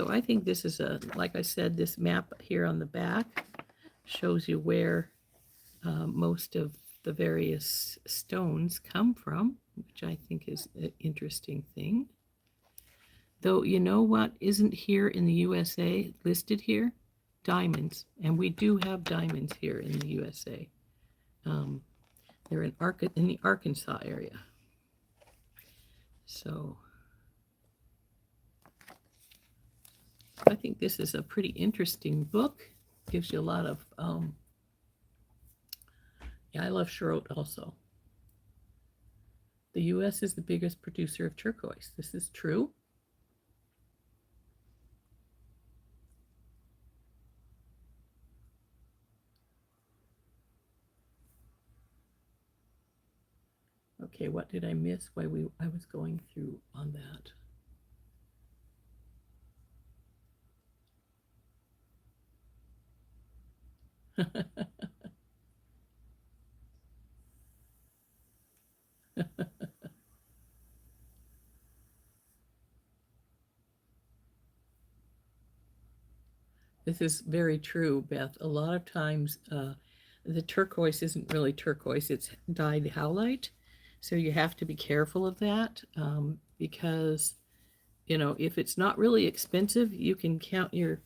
I think this is like I said, this map here on the back shows you where most of the various stones come from, which I think is an interesting thing. Though, you know what isn't here in the USA listed here? Diamonds. And we do have diamonds here in the USA. They're in the Arkansas area. So I think this is a pretty interesting book. Gives you a lot of, yeah, I love Charlotte also. The U.S. is the biggest producer of turquoise. This is true. Okay, what did I miss while I was going through on that? This is very true, Beth. A lot of times the turquoise isn't really turquoise, it's dyed howlite. So you have to be careful of that because, you know, if it's not really expensive, you can count your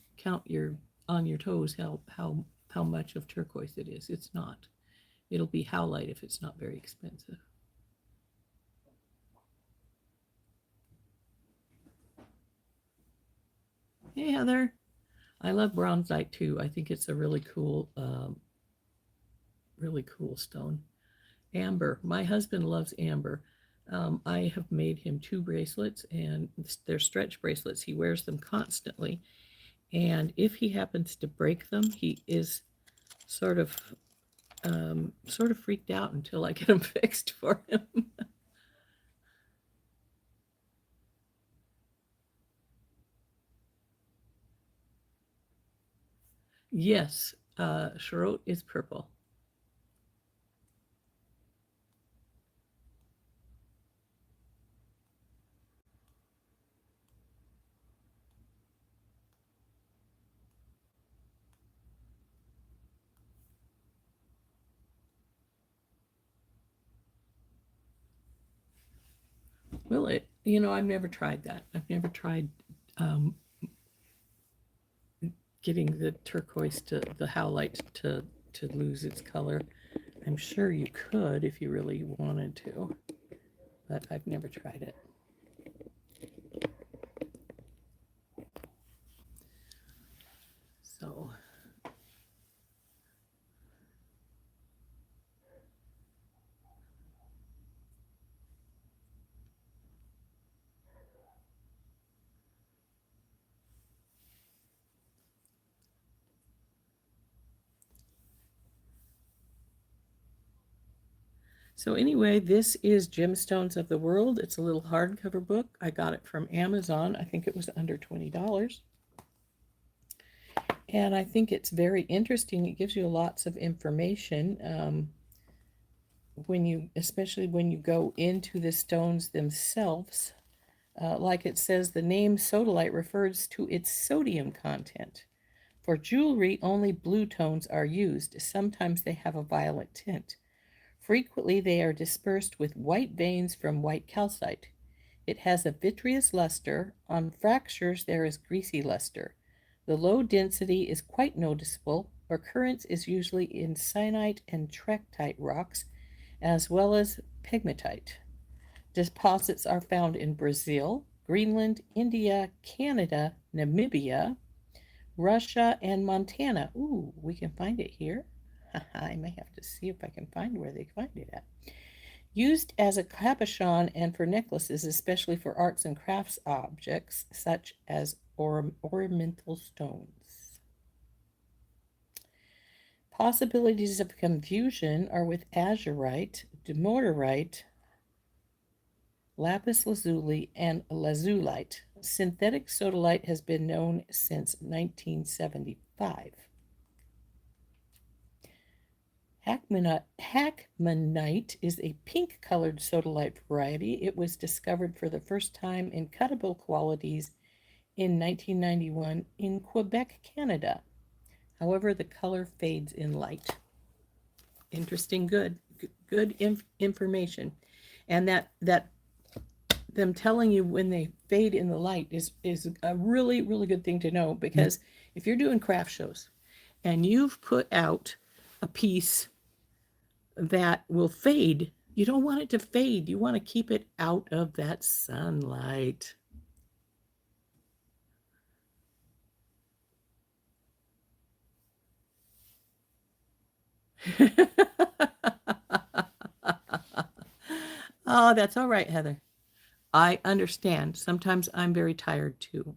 on your toes how much of turquoise it is. It's not. It'll be howlite if it's not very expensive. Hey, Heather. I love bronzite too. I think it's a really cool stone. Amber. My husband loves amber. I have made him 2 bracelets, and they're stretch bracelets. He wears them constantly. And if he happens to break them, he is sort of freaked out until I get them fixed for him. Yes, Charlotte is purple. Will it? I've never tried that. I've never tried um, getting the turquoise to the howlite to lose its color. I'm sure you could if you really wanted to, but I've never tried it. So So anyway, this is Gemstones of the World. It's a little hardcover book. I got it from Amazon. I think it was under $20. And I think it's very interesting. It gives you lots of information especially when you go into the stones themselves. Like it says, the name sodalite refers to its sodium content. For jewelry, only blue tones are used. Sometimes they have a violet tint. Frequently, they are dispersed with white veins from white calcite. It has a vitreous luster. On fractures, there is greasy luster. The low density is quite noticeable. Occurrence is usually in syenite and trachyte rocks, as well as pegmatite. Deposits are found in Brazil, Greenland, India, Canada, Namibia, Russia, and Montana. Ooh, we can find it here. I may have to see if I can find where they find it at. Used as a cabochon and for necklaces, especially for arts and crafts objects such as ornamental stones. Possibilities of confusion are with azurite, dumortierite, lapis lazuli, and lazulite. Synthetic sodalite has been known since 1975. Hakmonite is a pink-colored sodalite variety. It was discovered for the first time in cuttable qualities in 1991 in Quebec, Canada. However, the color fades in light. Interesting, good information. And that them telling you when they fade in the light is a really, really good thing to know, because if you're doing craft shows and you've put out a piece that will fade, you don't want it to fade. You want to keep it out of that sunlight. Oh, that's all right, Heather. I understand. Sometimes I'm very tired too.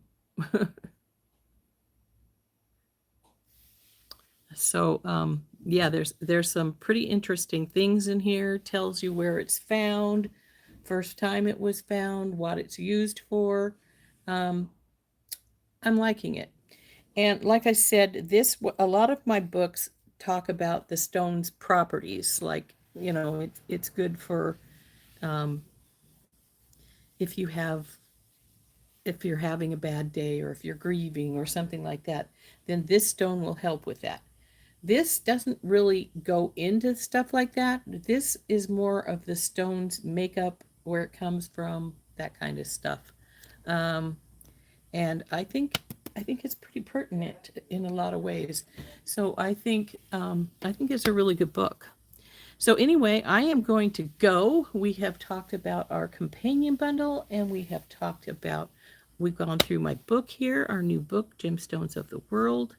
So, yeah, there's some pretty interesting things in here. Tells you where it's found, first time it was found, what it's used for. I'm liking it. And like I said, a lot of my books talk about the stone's properties. Like, it's good for if you have if you're having a bad day or if you're grieving or something like that, then this stone will help with that. This doesn't really go into stuff like that. This is more of the stone's makeup, where it comes from, that kind of stuff. Um, and I think it's pretty pertinent in a lot of ways. So I think it's a really good book. So anyway, I am going to go. We have talked about our companion bundle, and we've gone through my book here, our new book, Gemstones of the World.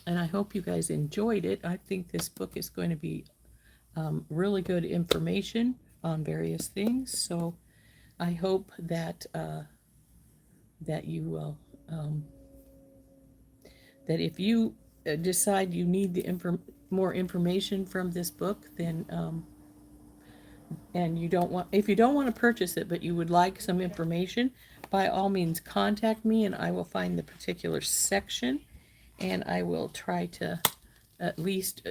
And I hope you guys enjoyed it. I think this book is going to be really good information on various things. So I hope that that you will that if you decide you need the more information from this book, then and you don't want if you don't want to purchase it but you would like some information, by all means contact me and I will find the particular section and I will try to at least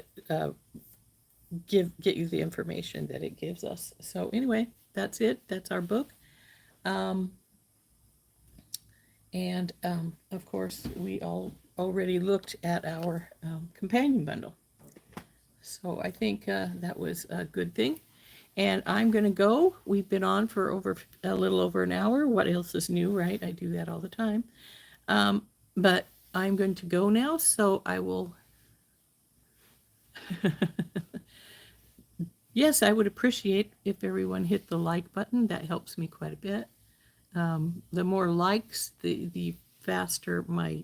get you the information that it gives us. So anyway, that's it. That's our book. And of course, we all already looked at our companion bundle. So I think that was a good thing. And I'm going to go. We've been on for a little over an hour. What else is new, right? I do that all the time. But I'm going to go now. So I will. Yes, I would appreciate if everyone hit the like button. That helps me quite a bit. The more likes, the faster my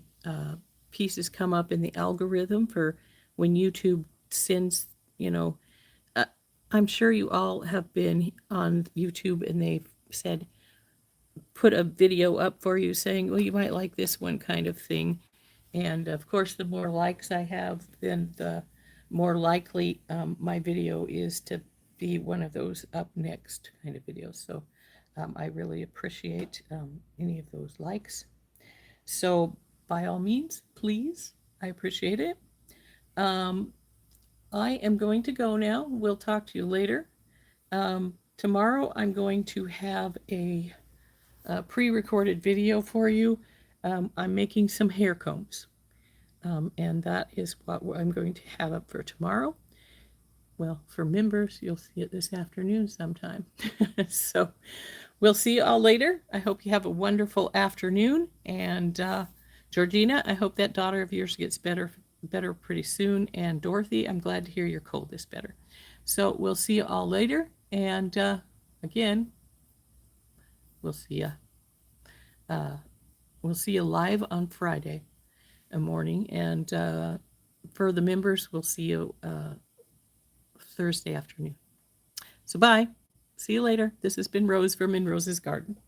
pieces come up in the algorithm for when YouTube sends, I'm sure you all have been on YouTube and they've said, put a video up for you saying, well, you might like this one kind of thing. And of course, the more likes I have, then the more likely my video is to be one of those up next kind of videos. So I really appreciate any of those likes. So by all means, please, I appreciate it. I am going to go now. We'll talk to you later. Tomorrow I'm going to have a pre-recorded video for you. I'm making some hair combs. And that is what I'm going to have up for tomorrow. Well, for members, you'll see it this afternoon sometime. So we'll see you all later. I hope you have a wonderful afternoon. And Georgina, I hope that daughter of yours gets better pretty soon. And Dorothy, I'm glad to hear your cold is better. So we'll see you all later. And again, we'll see you. We'll see you live on Friday morning. And for the members, we'll see you Thursday afternoon. So bye. See you later. This has been Rose from In Rose's Garden.